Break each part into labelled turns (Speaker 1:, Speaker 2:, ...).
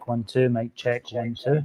Speaker 1: 1 2, mic check 1 2.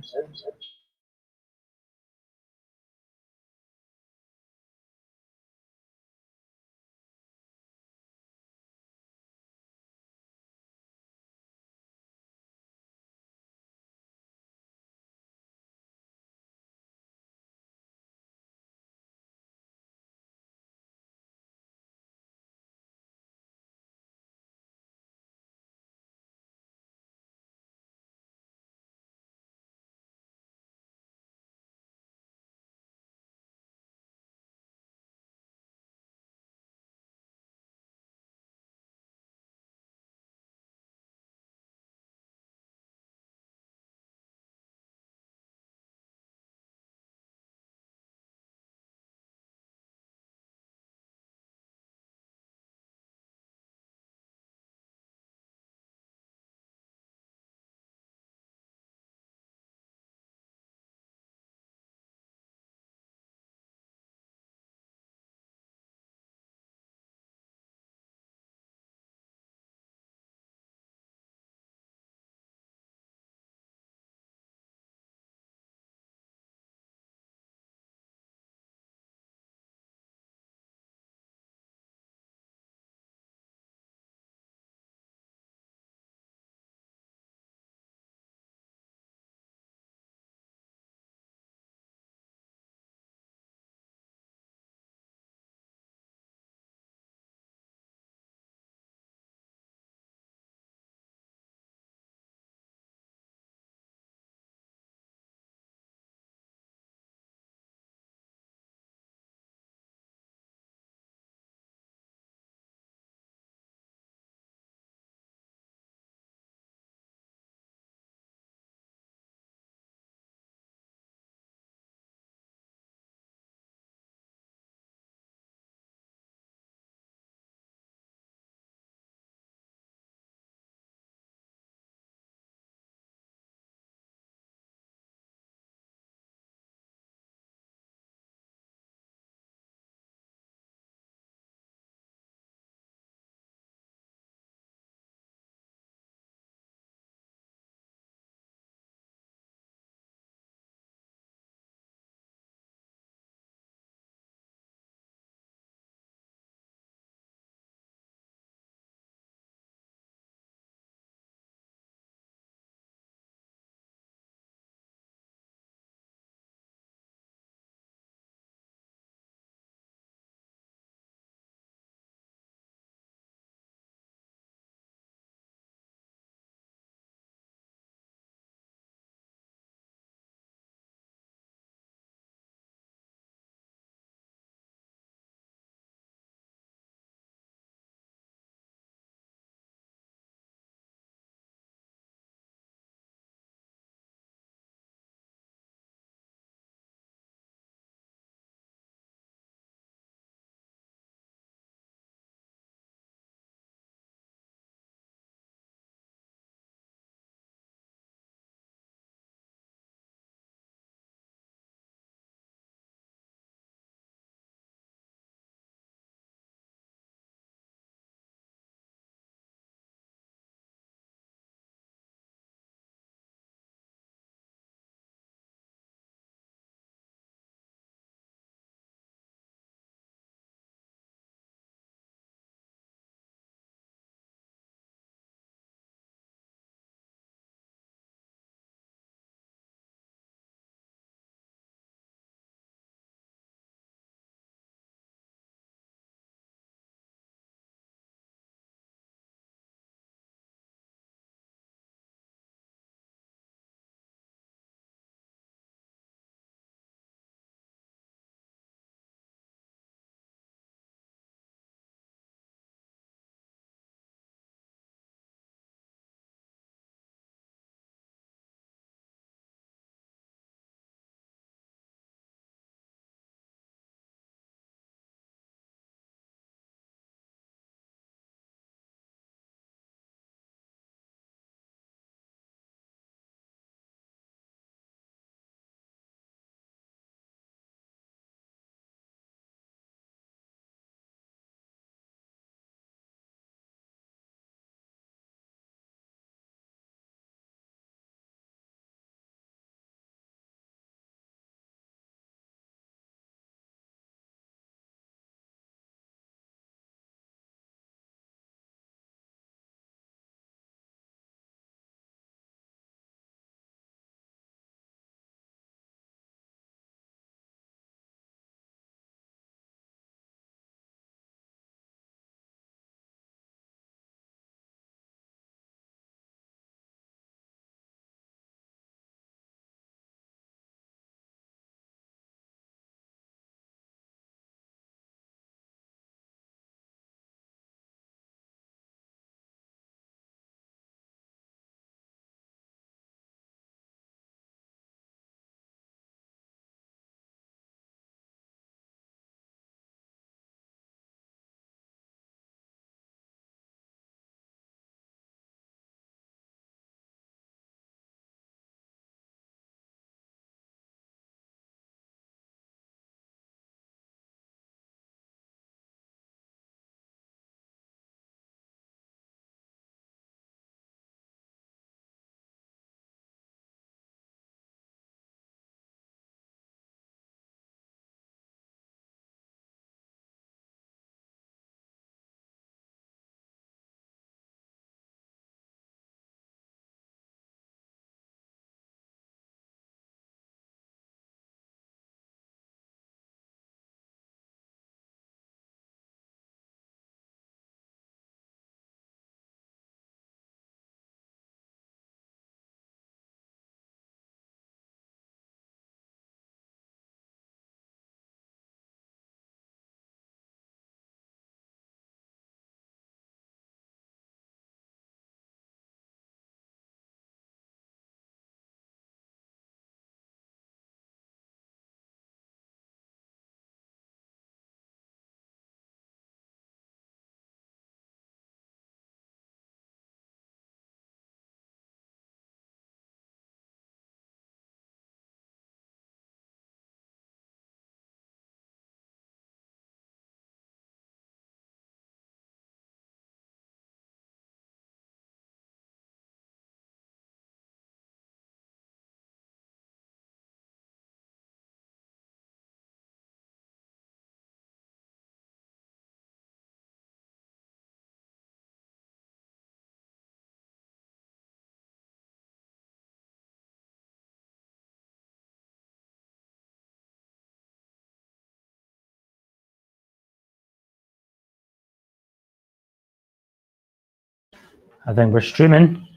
Speaker 1: I think we're streaming.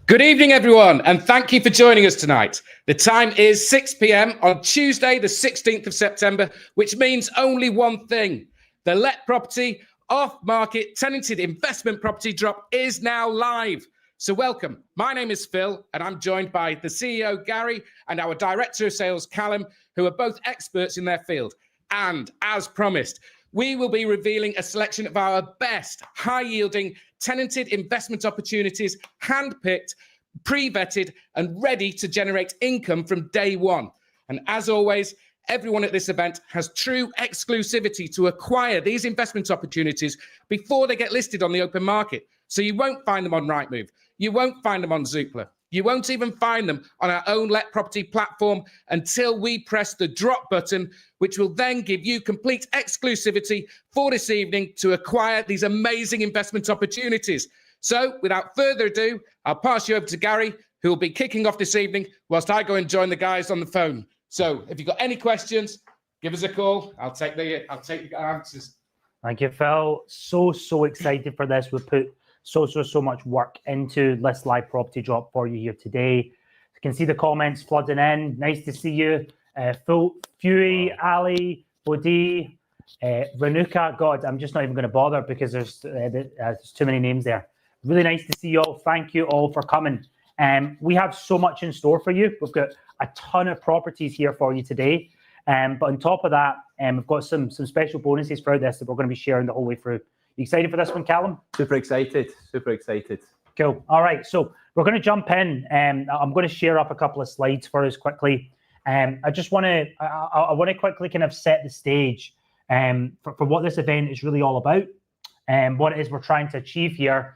Speaker 2: Good evening, everyone, and thank you for joining us tonight. The time is 6 p.m. on Tuesday, the 16th of September, which means only one thing. The Let Property off-market tenanted investment property drop is now live. So welcome. My name is Phil, and I'm joined by the CEO, Gary, and our Director of Sales, Callum, who are both experts in their field. And as promised, we will be revealing a selection of our best high-yielding tenanted investment opportunities, hand-picked, pre-vetted, and ready to generate income from day one. And as always, everyone at this event has true exclusivity to acquire these investment opportunities before they get listed on the open market. So you won't find them on Rightmove. You won't find them on Zoopla. You won't even find them on our own Let Property platform until we press the drop button, which will then give you complete exclusivity for this evening to acquire these amazing investment opportunities. So without further ado, I'll pass you over to Gary, who will be kicking off this evening whilst I go and join the guys on the phone. So if you've got any questions, give us a call. I'll take the answers.
Speaker 1: Thank you, Phil. So excited for this. We put so much work into this live property drop for you here today. You can see the comments flooding in. Nice to see you. Phil, Fury, Ali, Bodhi, Renuka. God, I'm just not even going to bother because there's too many names there. Really nice to see you all. Thank you all for coming. We have so much in store for you. We've got a ton of properties here for you today. But on top of that, we've got some special bonuses throughout this that we're going to be sharing the whole way through. You excited for this one, Callum?
Speaker 3: Super excited.
Speaker 1: Cool. All right, so we're going to jump in. I'm going to share up a couple of slides for us quickly. I want to quickly kind of set the stage for what this event is really all about and what it is we're trying to achieve here.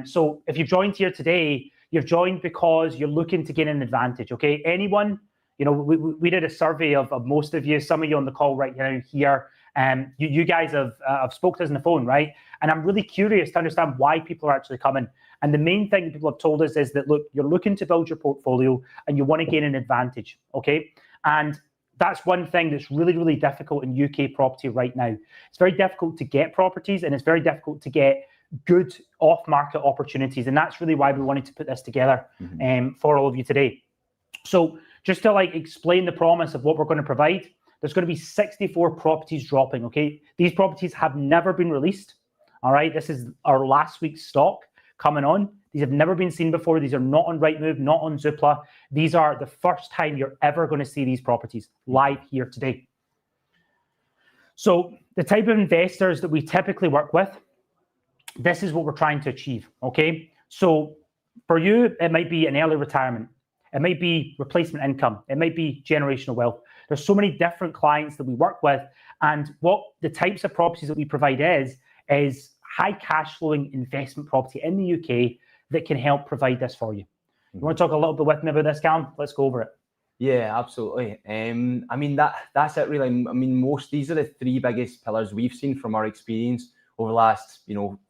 Speaker 1: So if you've joined here today, you've joined because you're looking to gain an advantage, okay? Anyone, you know, we did a survey of most of you, some of you on the call right now here. You guys have spoke to us on the phone, right? And I'm really curious to understand why people are actually coming. And the main thing people have told us is that, look, you're looking to build your portfolio and you want to gain an advantage, okay? And that's one thing that's really difficult in UK property right now. It's very difficult to get properties and it's very difficult to get good off-market opportunities. And that's really why we wanted to put this together for all of you today. So just to explain the promise of what we're going to provide, there's going to be 64 properties dropping, okay? These properties have never been released, all right? This is our last week's stock coming on. These have never been seen before. These are not on Rightmove, not on Zoopla. These are the first time you're ever going to see these properties live here today. So the type of investors that we typically work with, this is what we're trying to achieve, okay? So for you, it might be an early retirement. It might be replacement income. It might be generational wealth. There's so many different clients that we work with. And what the types of properties that we provide is high cash flowing investment property in the UK that can help provide this for you. You want to talk a little bit with me about this, Callum? Let's go over it.
Speaker 3: Yeah, absolutely. I mean, that's it really. I mean, these are the three biggest pillars we've seen from our experience over the last,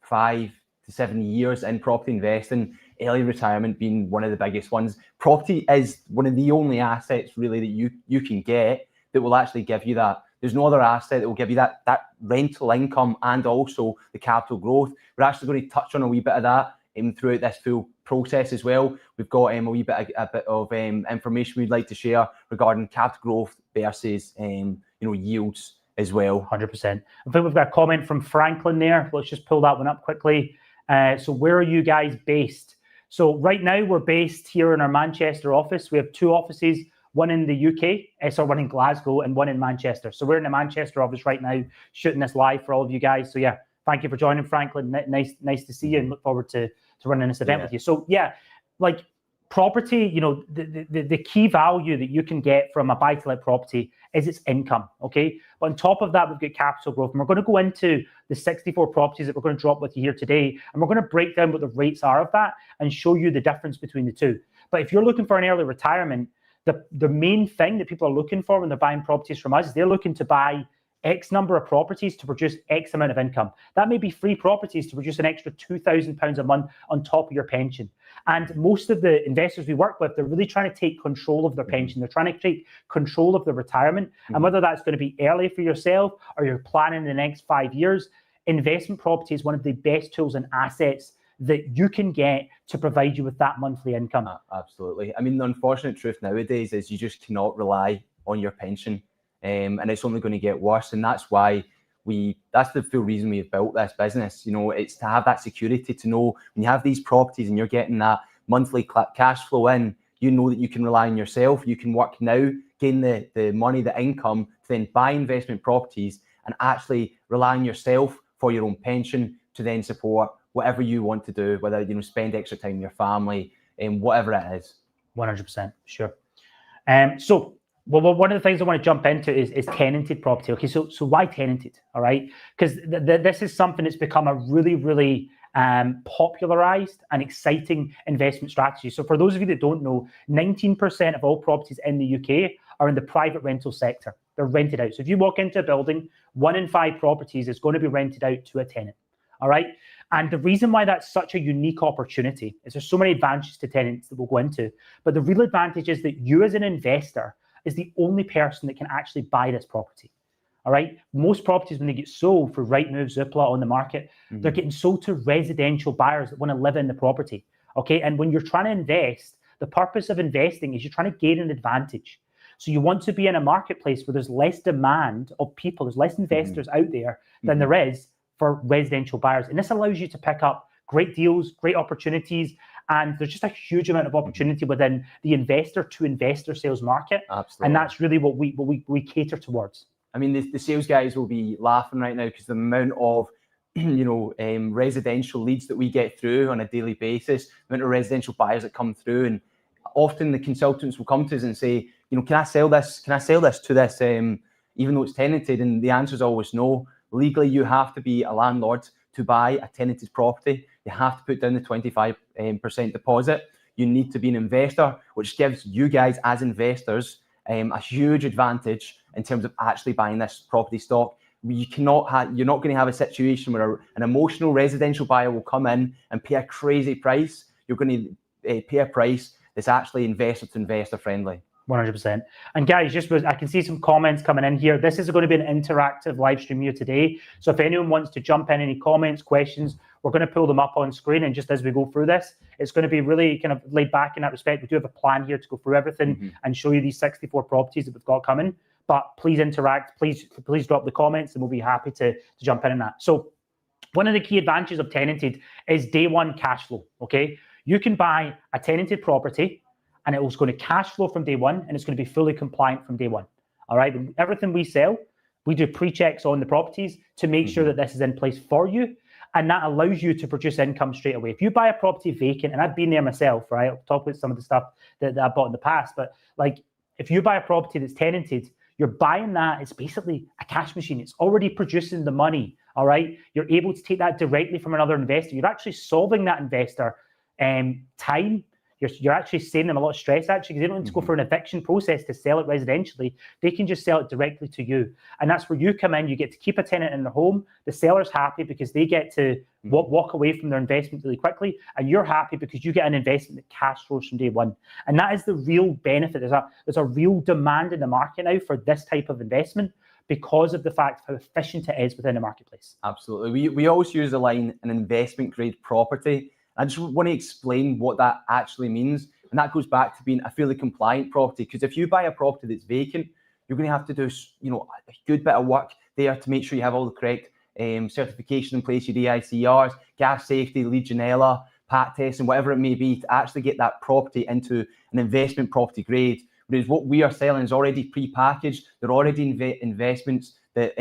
Speaker 3: 5 to 7 years in property investing, early retirement being one of the biggest ones. Property is one of the only assets really that you can get that will actually give you that. There's no other asset that will give you that rental income and also the capital growth. We're actually going to touch on a wee bit of that throughout this full process as well. We've got a bit of information we'd like to share regarding capital growth versus yields as well.
Speaker 1: 100%. I think we've got a comment from Franklin there. Let's just pull that one up quickly. So where are you guys based? So right now we're based here in our Manchester office. We have two offices, one in the UK, one in Glasgow and one in Manchester. So we're in the Manchester office right now, shooting this live for all of you guys. So yeah, thank you for joining, Franklin. Nice to see you and look forward to running this event with you. So yeah, property, the key value that you can get from a buy-to-let property is its income, okay? But on top of that, we've got capital growth. And we're going to go into the 64 properties that we're going to drop with you here today. And we're going to break down what the rates are of that and show you the difference between the two. But if you're looking for an early retirement, the main thing that people are looking for when they're buying properties from us is they're looking to buy X number of properties to produce X amount of income. That may be 3 properties to produce an extra £2,000 a month on top of your pension. And most of the investors we work with, they're really trying to take control of their pension. They're trying to take control of their retirement. And whether that's going to be early for yourself or you're planning the next 5 years, investment property is one of the best tools and assets that you can get to provide you with that monthly income.
Speaker 3: Absolutely. I mean, the unfortunate truth nowadays is you just cannot rely on your pension, and it's only going to get worse. And that's why that's the full reason we've built this business. You know, it's to have that security, to know when you have these properties and you're getting that monthly cash flow in, you know that you can rely on yourself. You can work now, gain the money, the income, to then buy investment properties and actually rely on yourself for your own pension to then support whatever you want to do, whether, you know, spend extra time with your family and whatever it is.
Speaker 1: 100%, sure. So one of the things I want to jump into is tenanted property. Okay, so why tenanted? All right, because this is something that's become a really, really popularized and exciting investment strategy. So for those of you that don't know, 19% of all properties in the UK are in the private rental sector. They're rented out. So if you walk into a building, 1 in 5 properties is going to be rented out to a tenant. All right. And the reason why that's such a unique opportunity is there's so many advantages to tenants that we'll go into. But the real advantage is that you as an investor is the only person that can actually buy this property. All right. Most properties, when they get sold for Rightmove, Zoopla on the market, they're getting sold to residential buyers that want to live in the property. Okay. And when you're trying to invest, the purpose of investing is you're trying to gain an advantage. So you want to be in a marketplace where there's less demand of people, there's less investors out there than there is for residential buyers. And this allows you to pick up great deals, great opportunities. And there's just a huge amount of opportunity within the investor to investor sales market.
Speaker 3: Absolutely.
Speaker 1: And that's really what we cater towards.
Speaker 3: I mean, the sales guys will be laughing right now because the amount of residential leads that we get through on a daily basis, the amount of residential buyers that come through, and often the consultants will come to us and say, you know, can I sell this? Can I sell this to this, even though it's tenanted? And the answer is always no. Legally, you have to be a landlord to buy a tenanted property. You have to put down the 25% deposit. You need to be an investor, which gives you guys as investors a huge advantage in terms of actually buying this property stock. You're not going to have a situation where an emotional residential buyer will come in and pay a crazy price. You're going to pay a price that's actually investor to investor friendly.
Speaker 1: 100%. And guys, I can see some comments coming in here. This is going to be an interactive live stream here today. So if anyone wants to jump in, any comments, questions, we're going to pull them up on screen. And just as we go through this, it's going to be really kind of laid back in that respect. We do have a plan here to go through everything and show you these 64 properties that we've got coming. But please interact, please drop the comments, and we'll be happy to jump in on that. So one of the key advantages of tenanted is day one cash flow. Okay, you can buy a tenanted property and it was going to cash flow from day one, and it's going to be fully compliant from day one. All right. Everything we sell, we do pre-checks on the properties to make sure that this is in place for you. And that allows you to produce income straight away. If you buy a property vacant, and I've been there myself, right? I'll talk about some of the stuff that I bought in the past, but like if you buy a property that's tenanted, you're buying that, it's basically a cash machine. It's already producing the money. All right. You're able to take that directly from another investor. You're actually solving that investor time. You're actually saving them a lot of stress, actually, because they don't need to go for an eviction process to sell it residentially. They can just sell it directly to you. And that's where you come in. You get to keep a tenant in their home. The seller's happy because they get to walk away from their investment really quickly. And you're happy because you get an investment that cash flows from day one. And that is the real benefit. There's a real demand in the market now for this type of investment because of the fact of how efficient it is within the marketplace.
Speaker 3: Absolutely. We always use the line an investment grade property. I just want to explain what that actually means. And that goes back to being a fully compliant property. Because if you buy a property that's vacant, you're going to have to do, a good bit of work there to make sure you have all the correct certification in place, your EICRs, gas safety, Legionella, PAT tests, and whatever it may be to actually get that property into an investment property grade. Whereas what we are selling is already pre-packaged. They're already investments that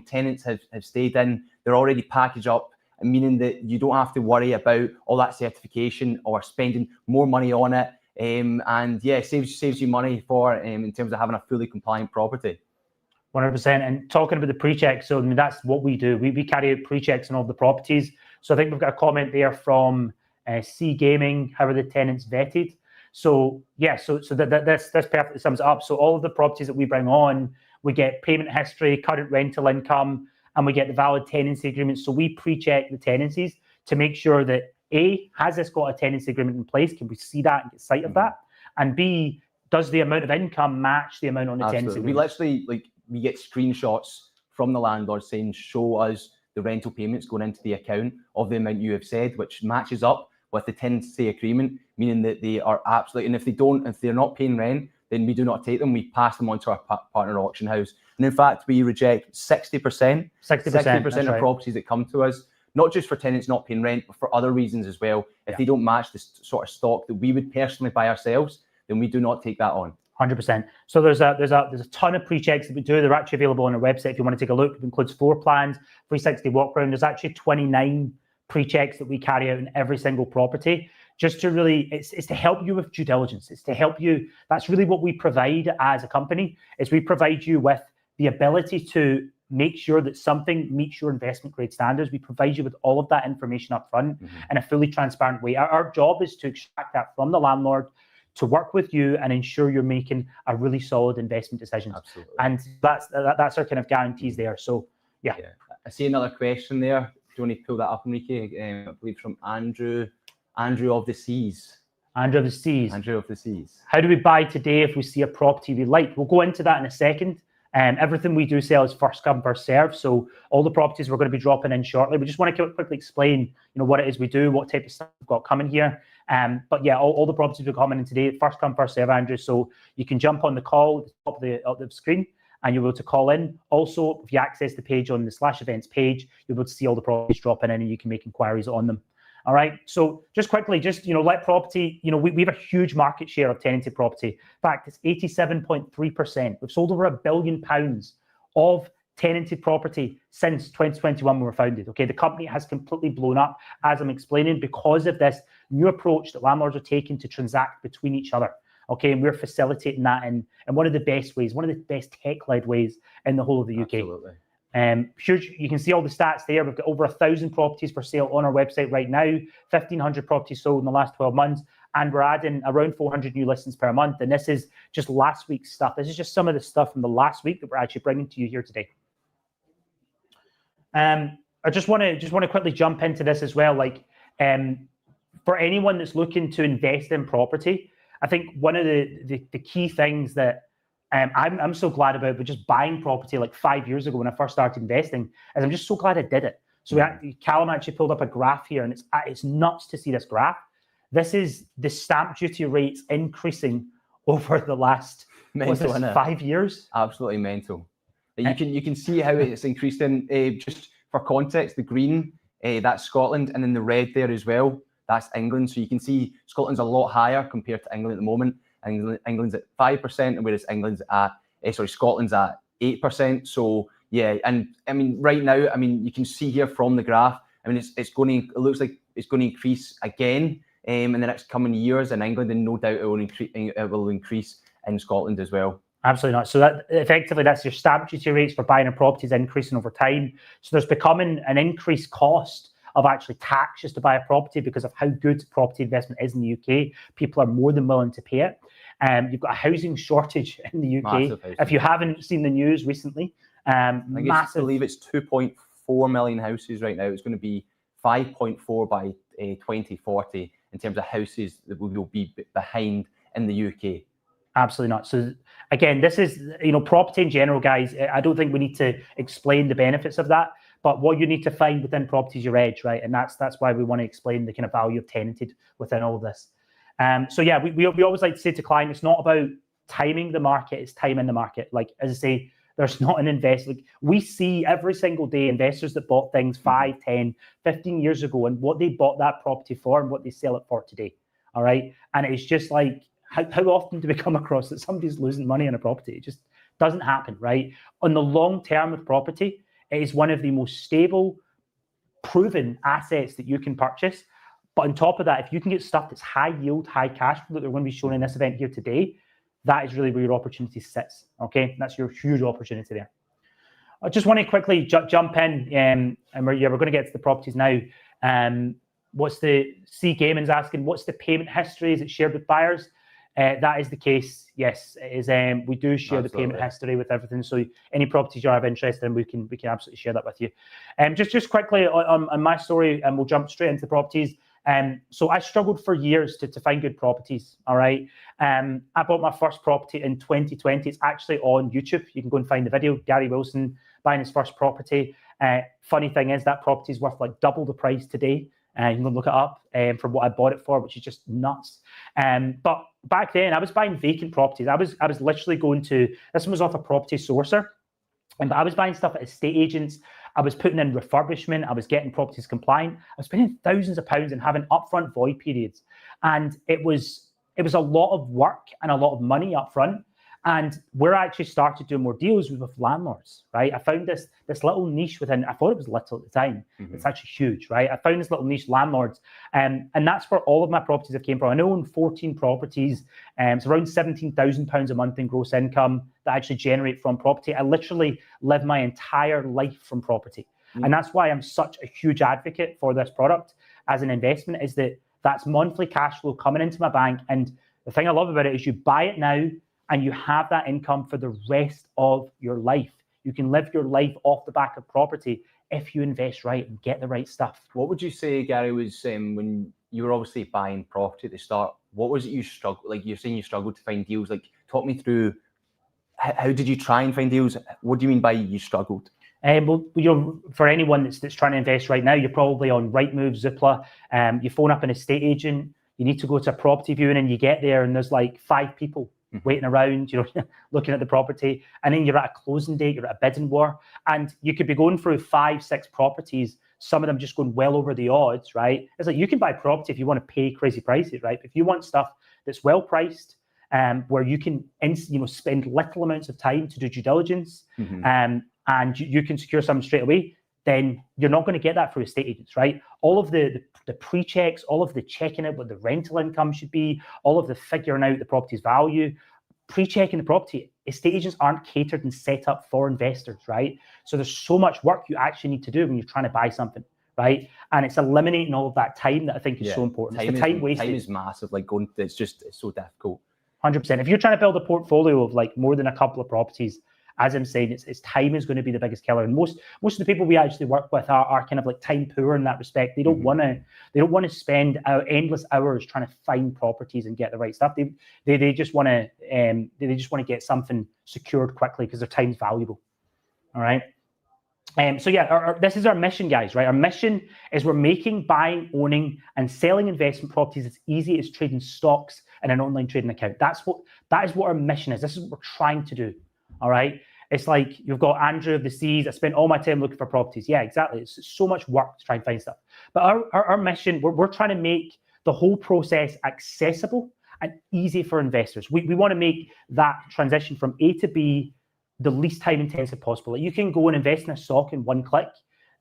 Speaker 3: tenants have stayed in. They're already packaged up, meaning that you don't have to worry about all that certification or spending more money on it. It saves you money for in terms of having a fully compliant property.
Speaker 1: 100%. And talking about the pre-checks, so I mean, that's what we do. We carry out pre-checks on all the properties. So I think we've got a comment there from C Gaming. How are the tenants vetted? So yeah, so this perfectly sums it up. So all of the properties that we bring on, we get payment history, current rental income, and we get the valid tenancy agreement. So we pre-check the tenancies to make sure that A, has this got a tenancy agreement in place? Can we see that and get sight of that? And B, does the amount of income match the amount on the tenancy agreement?
Speaker 3: We literally we get screenshots from the landlord saying, show us the rental payments going into the account of the amount you have said, which matches up with the tenancy agreement, meaning that they are absolutely, and if they're not paying rent, then we do not take them. We pass them on to our partner auction house. And in fact, we reject 60% of properties that come to us, not just for tenants not paying rent, but for other reasons as well. If they don't match the sort of stock that we would personally buy ourselves, then we do not take that on.
Speaker 1: 100%. So there's a ton of pre-checks that we do. They're actually available on our website if you want to take a look. It includes floor plans, 360 walk around. There's actually 29 pre-checks that we carry out in every single property, just to really, it's to help you with due diligence. It's to help you. That's really what we provide as a company, is we provide you with the ability to make sure that something meets your investment grade standards. We provide you with all of that information up front in a fully transparent way. Our job is to extract that from the landlord, to work with you and ensure you're making a really solid investment decision.
Speaker 3: Absolutely.
Speaker 1: And that's our kind of guarantees there. So yeah.
Speaker 3: I see another question there. Do you want to pull that up, Enrique? I believe from Andrew of the Seas.
Speaker 1: Andrew of the Seas.
Speaker 3: Andrew of the Seas.
Speaker 1: How do we buy today if we see a property we like? We'll go into that in a second. Everything we do sell is first come, first serve. So all the properties we're going to be dropping in shortly. We just want to quickly explain, what it is we do, what type of stuff we've got coming here. But yeah, all the properties we're coming in today, first come, first serve, Andrew. So you can jump on the call at the top of the screen, and you'll be able to call in. Also, if you access the page on the /events page, you'll be able to see all the properties dropping in, and you can make inquiries on them. All right. So just quickly, let property, we have a huge market share of tenanted property. In fact, it's 87.3%. We've sold over £1 billion of tenanted property since 2021 when we were founded. Okay. The company has completely blown up, as I'm explaining, because of this new approach that landlords are taking to transact between each other. Okay. And we're facilitating that in one of the best ways, one of the best tech-led ways in the whole of the UK.
Speaker 3: Absolutely.
Speaker 1: Huge. You can see all the stats there. We've got over 1,000 properties for sale on our website right now, 1,500 properties sold in the last 12 months, and we're adding around 400 new listings per month. And this is just last week's stuff. This is just some of the stuff from the last week that we're actually bringing to you here today. I just want to quickly jump into this as well. For anyone that's looking to invest in property, I think one of the key things that I'm so glad about, but just buying property like 5 years ago when I first started investing, is I'm just so glad I did it. So Callum actually pulled up a graph here, and it's nuts to see this graph. This is the stamp duty rates increasing over the last 5 years.
Speaker 3: Absolutely mental. You can see how it's increased in, just for context, the green, that's Scotland, and then the red there as well, that's England. So you can see Scotland's a lot higher compared to England at the moment. England's at 5%, whereas Scotland's at 8%. So yeah, and I mean right now, you can see here from the graph, it looks like it's going to increase again in the next coming years in England, and no doubt it will increase in Scotland as well.
Speaker 1: Absolutely not. So that effectively, that's your stamp duty rates for buying a property is increasing over time. So there's becoming an increased cost of actually tax just to buy a property because of how good property investment is in the UK. People are more than willing to pay it. You've got a housing shortage in the UK. If you haven't seen the news recently,
Speaker 3: I believe it's 2.4 million houses right now. It's going to be 5.4 by 2040 in terms of houses that will be behind in the UK.
Speaker 1: Absolutely not. So again, this is, property in general, guys. I don't think we need to explain the benefits of that. But what you need to find within property is your edge, right? And that's why we want to explain the kind of value of tenanted within all of this. So yeah, we always like to say to clients, it's not about timing the market, it's timing the market. Like, as I say, there's not an investor. We see every single day investors that bought things 5, 10, 15 years ago and what they bought that property for and what they sell it for today. All right. And it's just like, how often do we come across that somebody's losing money on a property? It just doesn't happen, right? On the long term with property, it is one of the most stable, proven assets that you can purchase. But on top of that, if you can get stuff that's high yield, high cash flow that we're going to be showing in this event here today, that is really where your opportunity sits. Okay, that's your huge opportunity there. I just want to quickly jump in, and we're going to get to the properties now. What's the C Gaming's asking? What's the payment history? Is it shared with buyers? That is the case. Yes, it is. We do share the payment history with everything. So any properties you have interest in, we can absolutely share that with you. Just quickly on my story, and we'll jump straight into the properties. So I struggled for years to find good properties. All right. I bought my first property in 2020. It's actually on YouTube. You can go and find the video. Gary Wilson, buying his first property. Funny thing is that property is worth like double the price today. You can look it up from what I bought it for, which is just nuts. But back then, I was buying vacant properties. I was literally going to, this one was off a property sourcer, but I was buying stuff at estate agents. I was putting in refurbishment. I was getting properties compliant. I was spending thousands of pounds and having upfront void periods. And it was a lot of work and a lot of money upfront. And where I actually started doing more deals was with landlords, right? I found this little niche within, I thought it was little at the time. It's actually huge, right? I found this little niche landlords, and that's where all of my properties have came from. I now own 14 properties. It's around £17,000 a month in gross income that I actually generate from property. I literally live my entire life from property. And that's why I'm such a huge advocate for this product as an investment, is that's monthly cash flow coming into my bank. And the thing I love about it is you buy it now, and you have that income for the rest of your life. You can live your life off the back of property if you invest right and get the right stuff.
Speaker 3: What would you say, Gary, was when you were obviously buying property at the start, what was it you struggled, like you're saying you struggled to find deals? Like, talk me through, how did you try and find deals? What do you mean by you struggled?
Speaker 1: Well, for anyone that's trying to invest right now, you're probably on Rightmove, Zoopla. You phone up an estate agent, you need to go to a property viewing, and you get there and there's like 5 people waiting around, looking at the property, and then you're at a closing date, you're at a bidding war, and you could be going through 5, 6 properties, some of them just going well over the odds, right? It's like you can buy property if you want to pay crazy prices, right? If you want stuff that's well priced, where you can spend little amounts of time to do due diligence, and you can secure something straight away, then you're not going to get that through estate agents, right? All of the pre-checks, all of the checking out what the rental income should be, all of the figuring out the property's value, pre-checking the property, estate agents aren't catered and set up for investors, right? So there's so much work you actually need to do when you're trying to buy something, right? And it's eliminating all of that time that I think is so important. It's the time wasted.
Speaker 3: Time is massive. Like it's so difficult.
Speaker 1: 100%. If you're trying to build a portfolio of like more than a couple of properties, as I'm saying, it's time is going to be the biggest killer. And most of the people we actually work with are kind of like time poor in that respect. They don't want to spend endless hours trying to find properties and get the right stuff. They just want to get something secured quickly because their time's valuable. All right. So yeah, this is our mission, guys. Right. Our mission is we're making buying, owning, and selling investment properties as easy as trading stocks in an online trading account. That is what our mission is. This is what we're trying to do. All right. It's like you've got Andrew of the Seas. I spent all my time looking for properties. Yeah, exactly. It's so much work to try and find stuff. But our mission, we're trying to make the whole process accessible and easy for investors. We want to make that transition from A to B the least time intensive possible. Like you can go and invest in a stock in one click.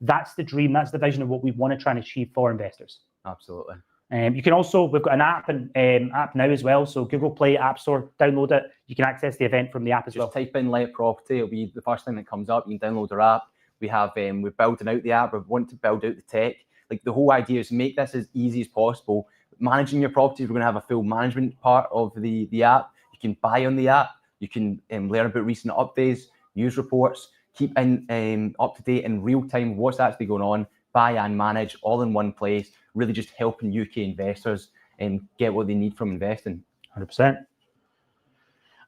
Speaker 1: That's the dream. That's the vision of what we want to try and achieve for investors.
Speaker 3: Absolutely.
Speaker 1: You can also, we've got an app now as well. So Google Play, App Store, download it. You can access the event from the app as well.
Speaker 3: Just type in Let Property. It'll be the first thing that comes up. You can download our app. We're building out the app. We want to build out the tech. Like the whole idea is to make this as easy as possible. Managing your properties, we're going to have a full management part of the app. You can buy on the app. You can learn about recent updates, news reports, keep up to date in real time what's actually going on, buy and manage all in one place, really just helping UK investors get what they need from investing. 100%.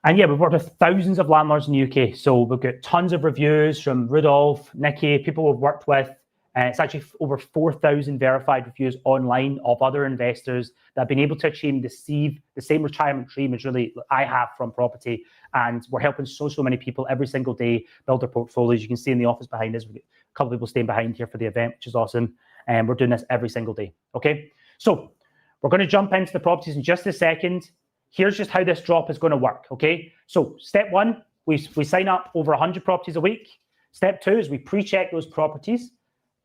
Speaker 1: And yeah, we've worked with thousands of landlords in the UK. So we've got tons of reviews from Rudolph, Nikki, people we've worked with. It's actually over 4,000 verified reviews online of other investors that have been able to achieve the same retirement dream as really I have from property. And we're helping so many people every single day build their portfolios. You can see in the office behind us, we've got a couple of people staying behind here for the event, which is awesome. And we're doing this every single day. Okay, so we're going to jump into the properties in just a second. Here's just how this drop is going to work. Okay, so step 1, we sign up over 100 properties a week. Step 2 is we pre-check those properties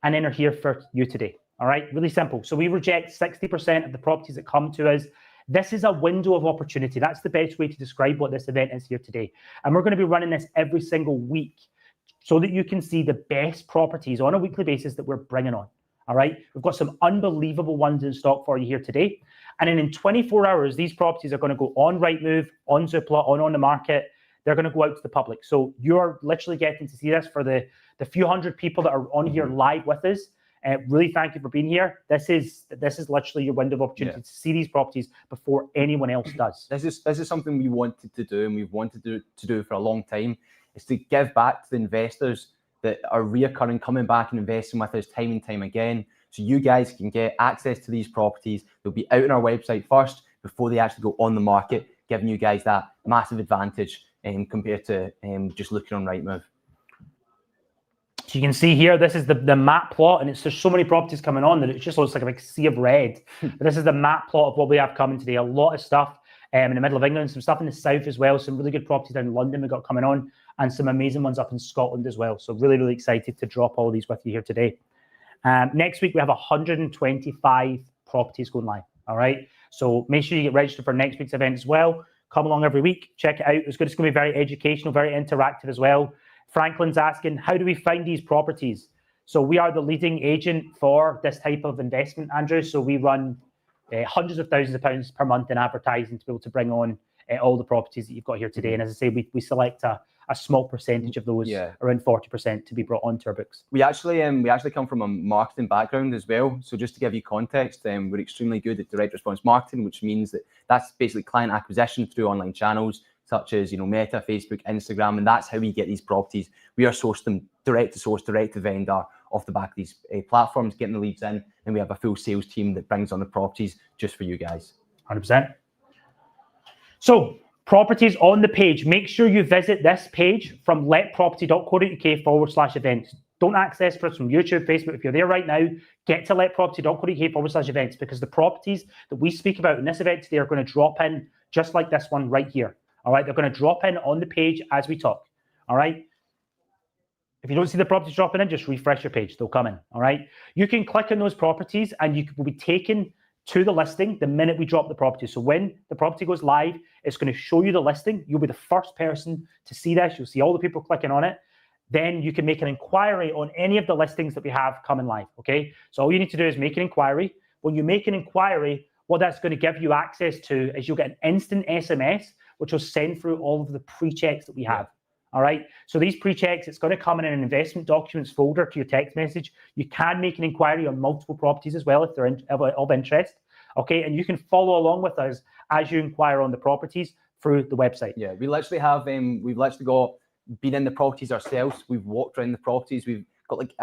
Speaker 1: and then are here for you today. All right, really simple. So we reject 60% of the properties that come to us. This is a window of opportunity. That's the best way to describe what this event is here today. And we're going to be running this every single week so that you can see the best properties on a weekly basis that we're bringing on. All right, we've got some unbelievable ones in stock for you here today. And then in 24 hours, these properties are going to go on Rightmove, on Zoopla, on the market. They're going to go out to the public. So you're literally getting to see this for the few hundred people that are on here live with us. Really thank you for being here. This is literally your window of opportunity to see these properties before anyone else does.
Speaker 3: This is something we wanted to do and we've wanted to do for a long time, is to give back to the investors that are reoccurring, coming back and investing with us time and time again. So you guys can get access to these properties. They'll be out on our website first before they actually go on the market, giving you guys that massive advantage compared to just looking on Rightmove.
Speaker 1: So you can see here, this is the map plot, and there's so many properties coming on that it just looks like a big sea of red. But this is the map plot of what we have coming today. A lot of stuff in the middle of England, some stuff in the south as well, some really good properties down in London we got coming on, and some amazing ones up in Scotland as well. So really, really excited to drop all these with you here today. Next week, we have 125 properties going live, all right? So make sure you get registered for next week's event as well. Come along every week, check it out. It's going to be very educational, very interactive as well. Franklin's asking, how do we find these properties? So we are the leading agent for this type of investment, Andrew. So we run hundreds of thousands of pounds per month in advertising to be able to bring on all the properties that you've got here today. And as I say, we select a small percentage of those, around 40%, to be brought onto our books.
Speaker 3: We actually come from a marketing background as well. So just to give you context, we're extremely good at direct response marketing, which means that's basically client acquisition through online channels such as Meta, Facebook, Instagram, and that's how we get these properties. We are sourced them direct to source, direct to vendor off the back of these platforms, getting the leads in, and we have a full sales team that brings on the properties just for you guys.
Speaker 1: 100%. So properties on the page. Make sure you visit this page from letproperty.co.uk/events. Don't access for us from YouTube, Facebook. If you're there right now, get to letproperty.co.uk/events, because the properties that we speak about in this event today are going to drop in just like this one right here. All right, they're going to drop in on the page as we talk. All right. If you don't see the properties dropping in, just refresh your page. They'll come in. All right. You can click on those properties and you will be taken to the listing the minute we drop the property. So when the property goes live, it's going to show you the listing. You'll be the first person to see this. You'll see all the people clicking on it. Then you can make an inquiry on any of the listings that we have coming live. Okay. So all you need to do is make an inquiry. When you make an inquiry, what that's going to give you access to is you'll get an instant SMS, which will send through all of the pre-checks that we have. All right. So these pre-checks, it's going to come in an investment documents folder to your text message. You can make an inquiry on multiple properties as well if they're of interest. Okay. And you can follow along with us as you inquire on the properties through the website.
Speaker 3: Yeah, we literally have, we've literally got been in the properties ourselves. We've walked around the properties. We've got like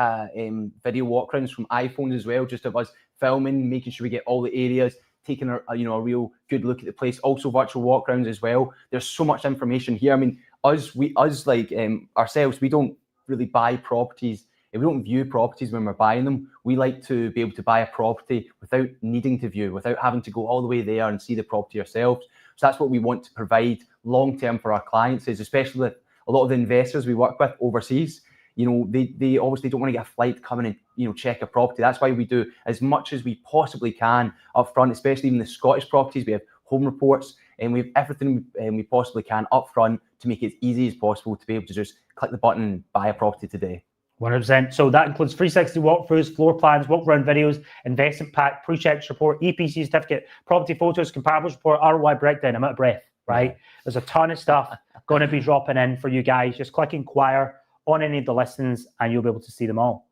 Speaker 3: video walkarounds from iPhones as well, just of us filming, making sure we get all the areas, taking a real good look at the place. Also virtual walkarounds as well. There's so much information here. I mean, ourselves, we don't really buy properties. If we don't view properties when we're buying them, we like to be able to buy a property without needing to view, without having to go all the way there and see the property ourselves. So that's what we want to provide long term for our clients, is especially with a lot of the investors we work with overseas. They obviously don't want to get a flight coming and check a property. That's why we do as much as we possibly can up front, especially even the Scottish properties. We have home reports and we have everything we possibly can up front to make it as easy as possible to be able to just click the button and buy a property today.
Speaker 1: 100%. So that includes 360 walkthroughs, floor plans, walk around videos, investment pack, pre-checks report, EPC certificate, property photos, comparables report, ROI breakdown. I'm out of breath, right? Yeah. There's a ton of stuff going to be dropping in for you guys. Just click inquire on any of the listings and you'll be able to see them all.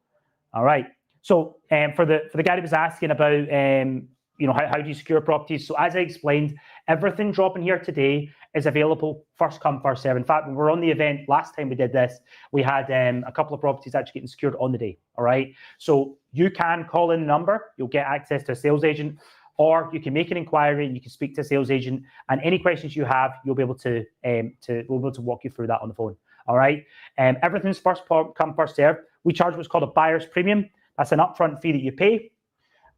Speaker 1: All right. So for the guy that was asking about how do you secure properties? So as I explained, everything dropping here today is available first come, first serve. In fact, when we were on the event last time we did this, we had a couple of properties actually getting secured on the day. All right. So you can call in the number, you'll get access to a sales agent, or you can make an inquiry and you can speak to a sales agent, and any questions you have, you'll be able to we'll be able to walk you through that on the phone. All right. Everything's first come, first serve. We charge what's called a buyer's premium. That's an upfront fee that you pay.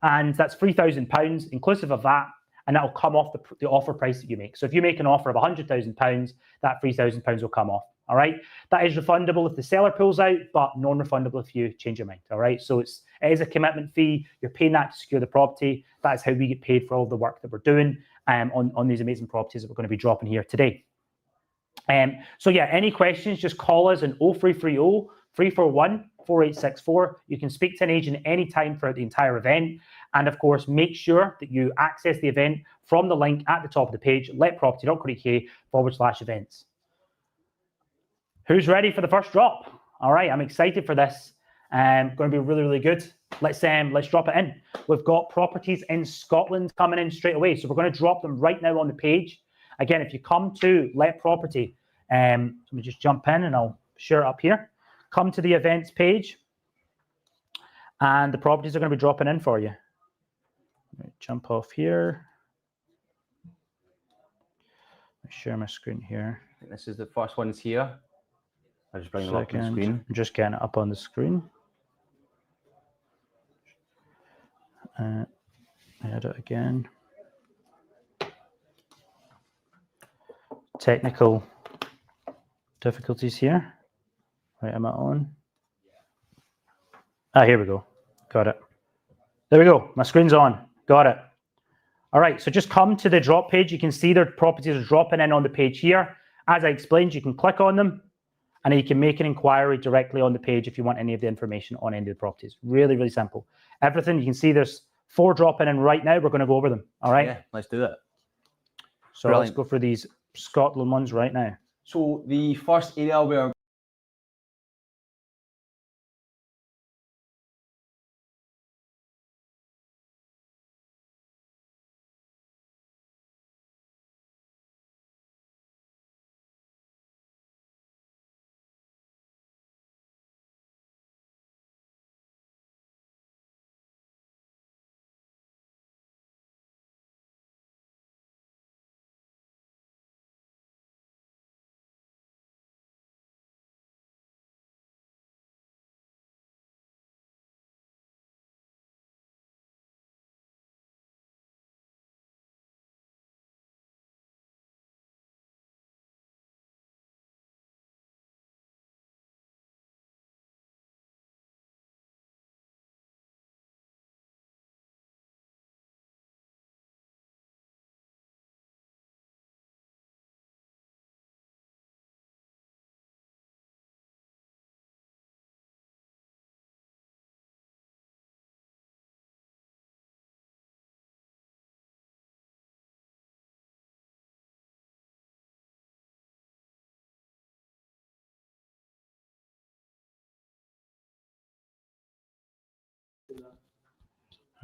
Speaker 1: And that's £3,000 inclusive of that. And that'll come off the offer price that you make. So if you make an offer of £100,000, that £3,000 will come off. All right. That is refundable if the seller pulls out, but non-refundable if you change your mind. All right. So it is a commitment fee. You're paying that to secure the property. That's how we get paid for all the work that we're doing on these amazing properties that we're going to be dropping here today. So yeah, any questions, just call us on 0330 341 4864. You can speak to an agent anytime throughout the entire event. And of course, make sure that you access the event from the link at the top of the page, letproperty.co.uk/events. Who's ready for the first drop? All right, I'm excited for this. Going to be really, really good. Let's drop it in. We've got properties in Scotland coming in straight away. So we're going to drop them right now on the page. Again, if you come to Let Property, let me just jump in and I'll share it up here. come to the events page, and the properties are going to be dropping in for you. Jump off here. Share my screen here.
Speaker 3: I think this is the first ones here. I'll just bring them up on the screen.
Speaker 1: I'm just getting it up on the screen. Add it again. Technical difficulties here. Right, am I on? Here we go. Got it. There we go. My screen's on. Got it. All right, so just come to the drop page. You can see their properties are dropping in on the page here. As I explained, you can click on them, and then you can make an inquiry directly on the page if you want any of the information on any of the properties. Really, really simple. Everything, you can see there's 4 dropping in right now. We're going to go over them. All right?
Speaker 3: Yeah, let's do that.
Speaker 1: So Let's go for these Scotland ones right now.
Speaker 3: So the first area where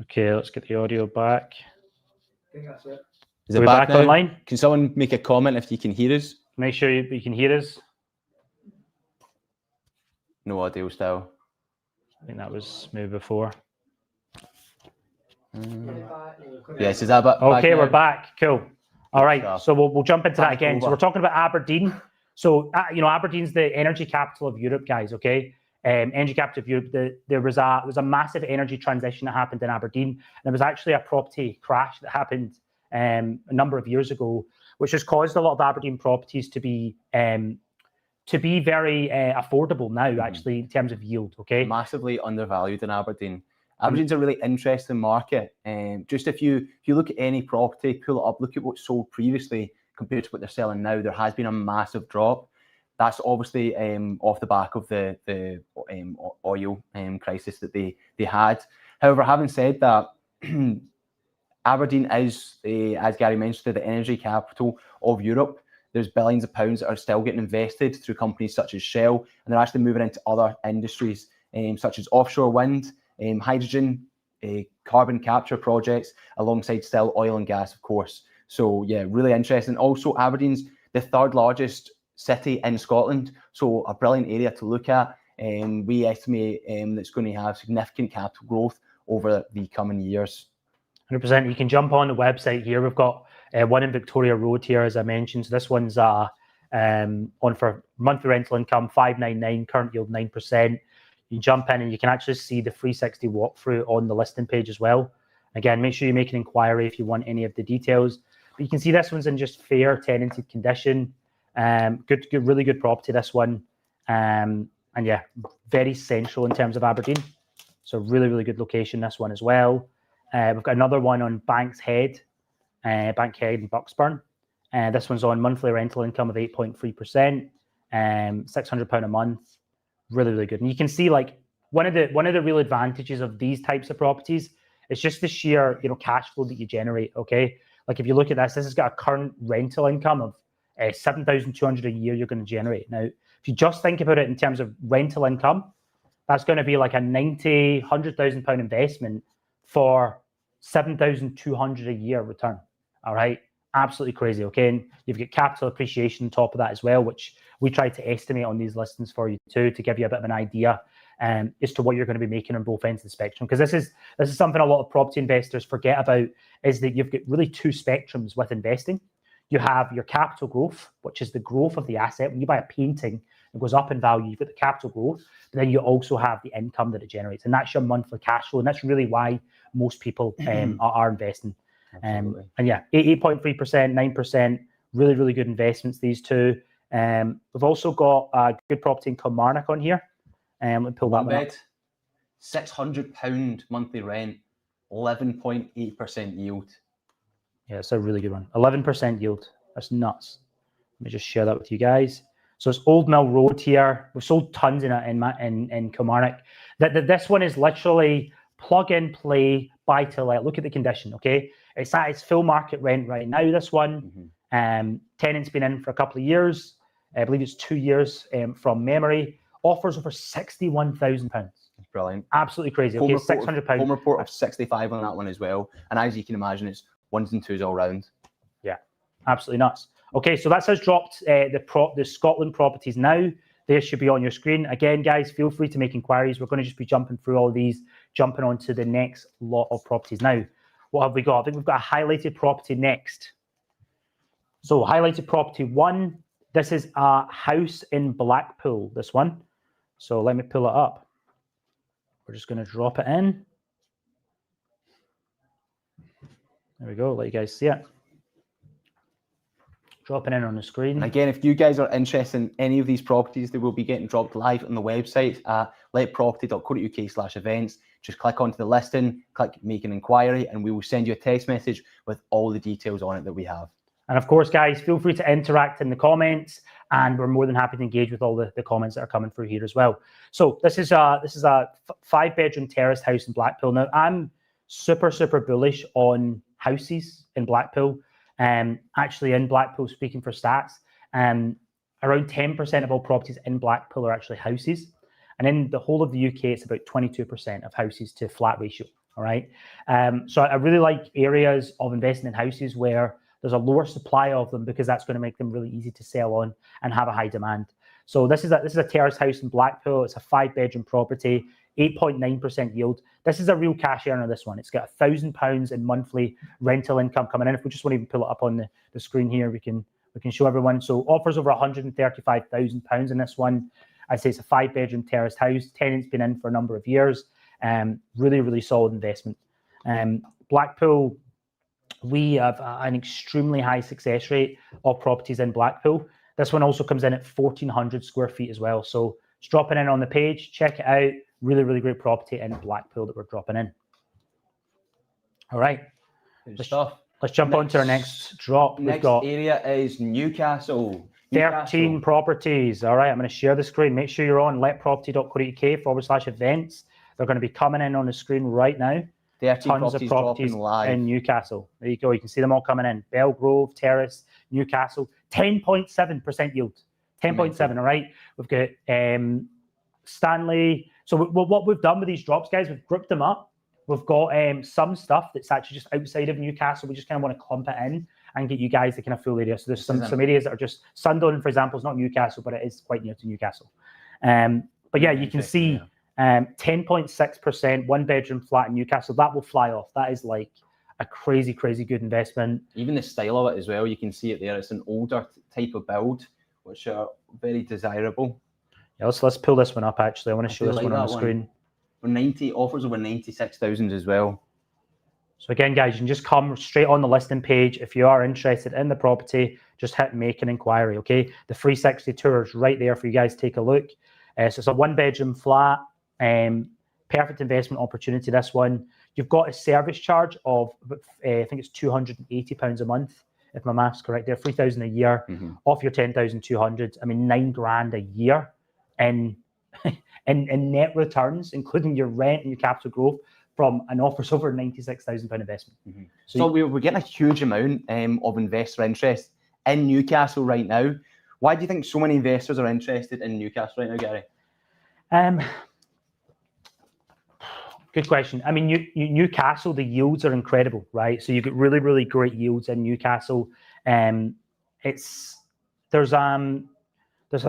Speaker 1: Okay, let's get the audio back.
Speaker 4: I think that's it.
Speaker 3: is
Speaker 1: Are
Speaker 3: it
Speaker 1: we
Speaker 3: back
Speaker 1: back
Speaker 3: now?
Speaker 1: online?
Speaker 3: Can someone make a comment if you can hear us?
Speaker 1: Make sure you can hear us.
Speaker 3: No audio still.
Speaker 1: I think that was maybe before.
Speaker 3: Yes, is that back?
Speaker 1: Okay, we're
Speaker 3: now?
Speaker 1: back. Cool. All right,
Speaker 3: Stuff.
Speaker 1: so we'll jump into that
Speaker 3: Back
Speaker 1: again. So
Speaker 3: over.
Speaker 1: we're talking about Aberdeen. So Aberdeen's the energy capital of Europe, guys. Okay, energy capital of Europe. There was a massive energy transition that happened in Aberdeen, and there was actually a property crash that happened a number of years ago, which has caused a lot of Aberdeen properties to be very affordable now, actually, in terms of yield. Okay,
Speaker 3: Massively undervalued in Aberdeen. Aberdeen's a really interesting market. Just if you look at any property, pull it up, look at what's sold previously compared to what they're selling now, there has been a massive drop. That's obviously off the back of the oil crisis that they had. However, having said that, Aberdeen is, as Gary mentioned, the energy capital of Europe. There's billions of pounds that are still getting invested through companies such as Shell, and they're actually moving into other industries such as offshore wind, hydrogen, carbon capture projects, alongside still oil and gas, of course. So yeah, really interesting. Also, Aberdeen's the 3rd largest city in Scotland, so a brilliant area to look at. We estimate that's going to have significant capital growth over the coming years.
Speaker 1: 100%. You can jump on the website here. We've got one in Victoria Road here, as I mentioned. So this one's on for monthly rental income, 599, current yield 9%. You jump in and you can actually see the 360 walkthrough on the listing page as well. Again, make sure you make an inquiry if you want any of the details. But you can see this one's in just fair tenanted condition. Good, really good property, this one. And yeah, very central in terms of Aberdeen. So really, really good location, this one as well. We've got another one on Bankshead in Bucksburn. This one's on monthly rental income of 8.3%, £600 a month. Really, really good. And you can see like one of the real advantages of these types of properties is just the sheer cash flow that you generate. Okay, like if you look at this has got a current rental income of £7,200 a year you're going to generate. Now, if you just think about it in terms of rental income, that's going to be like a £100,000 investment for £7,200 a year return. All right, Absolutely crazy, okay? And you've got capital appreciation on top of that as well, which we try to estimate on these listings for you too, to give you a bit of an idea as to what you're going to be making on both ends of the spectrum. Because this is something a lot of property investors forget about, is that you've got really two spectrums with investing. You have your capital growth, which is the growth of the asset. When you buy a painting, it goes up in value, you've got the capital growth, but then you also have the income that it generates. And that's your monthly cash flow. And that's really why most people are investing. And yeah, 8.3%, 9%, really, really good investments, these two. We've also got a good property in Kilmarnock on here. Let me pull that one up.
Speaker 3: £600 monthly rent, 11.8% yield.
Speaker 1: Yeah, it's a really good one. 11% yield. That's nuts. Let me just share that with you guys. So it's Old Mill Road here. We've sold tons in Kilmarnock. This one is literally plug and play, buy to let. Look at the condition, okay? It's at its full market rent right now, this one. Tenant's been in for a couple of years. I believe it's 2 years from memory. Offers over £61,000.
Speaker 3: Brilliant.
Speaker 1: Absolutely crazy. Okay, £600.
Speaker 3: Home report of 65 on that one as well. And as you can imagine, it's ones and twos all round.
Speaker 1: Yeah, absolutely nuts. Okay, so that's us dropped the Scotland properties now. They should be on your screen. Again, guys, feel free to make inquiries. We're going to just be jumping through all these, jumping on to the next lot of properties. Now, what have we got? I think we've got a highlighted property next. So highlighted property 1. This is a house in Blackpool, this one. So let me pull it up. We're just going to drop it in. There we go. Let you guys see it. Dropping in on the screen.
Speaker 3: And again, if you guys are interested in any of these properties, they will be getting dropped live on the website at letproperty.co.uk/events. Just click onto the listing, click make an inquiry, and we will send you a text message with all the details on it that we have.
Speaker 1: And of course, guys, feel free to interact in the comments, and we're more than happy to engage with all the comments that are coming through here as well. So this is a 5-bedroom terraced house in Blackpool. Now, I'm super bullish on houses in Blackpool. Actually, in Blackpool, speaking for stats, around 10% of all properties in Blackpool are actually houses. And in the whole of the UK, it's about 22% of houses to flat ratio. All right. So I really like areas of investing in houses where there's a lower supply of them, because that's going to make them really easy to sell on and have a high demand. So this is a terrace house in Blackpool. It's a 5-bedroom property, 8.9% yield. This is a real cash earner, this one. It's got £1,000 in monthly rental income coming in. If we just want to even pull it up on the screen here, we can show everyone. So offers over £135,000 in this one. I'd say it's a 5-bedroom terraced house. Tenant's been in for a number of years. Really solid investment. Blackpool, we have an extremely high success rate of properties in Blackpool. This one also comes in at 1,400 square feet as well. So it's dropping in on the page. Check it out. Really great property in Blackpool that we're dropping in. All right. Let's jump on to our next drop.
Speaker 3: Next area is Newcastle.
Speaker 1: 13 properties. All right, I'm going to share the screen. Make sure you're on letproperty.co.uk/events. They're going to be coming in on the screen right now.
Speaker 3: 13
Speaker 1: Tons of properties in Newcastle. There you go. You can see them all coming in. Belgrove, Terrace, Newcastle. 10.7% yield. 10.7, all right? We've got Stanley. So what we've done with these drops, guys, we've grouped them up. We've got some stuff that's actually just outside of Newcastle. We just kind of want to clump it in and get you guys the kind of full area. So there's some areas that are just, Sunderland, for example, is not Newcastle, but it is quite near to Newcastle. But yeah, you can see 10.6%, 1-bedroom flat in Newcastle. That will fly off. That is like a crazy good investment.
Speaker 3: Even the style of it as well, you can see it there. It's an older type of build, which are very desirable.
Speaker 1: Yeah, let's pull this one up, actually. I want to show this one on the screen.
Speaker 3: Offers over 96,000 as well.
Speaker 1: So again, guys, you can just come straight on the listing page. If you are interested in the property, just hit make an inquiry, okay? The 360 tour is right there for you guys to take a look. So it's a 1-bedroom flat, perfect investment opportunity, this one. You've got a service charge of, I think it's £280 a month, if my math's correct there, £3,000 a year off your 10,200. I mean, £9,000 a year in net returns, including your rent and your capital growth, from an offers over £96,000 investment.
Speaker 3: So we're getting a huge amount of investor interest in Newcastle right now. Why do you think so many investors are interested in Newcastle right now, Gary?
Speaker 1: Good question. I mean, Newcastle, the yields are incredible, right? So you get really, really great yields in Newcastle. There's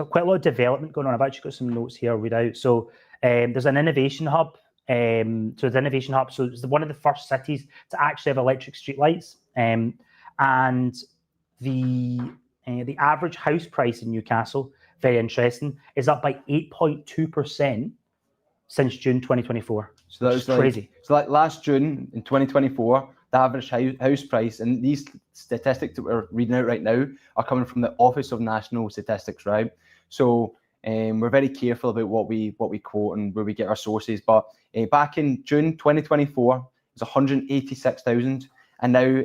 Speaker 1: quite a lot of development going on. I've actually got some notes here I'll read out. So there's an innovation hub. So it's one of the first cities to actually have electric streetlights. And the average house price in Newcastle, very interesting, is up by 8.2% since June 2024.
Speaker 3: So that was crazy. So like last June in 2024, the average house price, and these statistics that we're reading out right now are coming from the Office of National Statistics, right? So we're very careful about what we quote and where we get our sources. But back in June 2024, it was 186,000, and now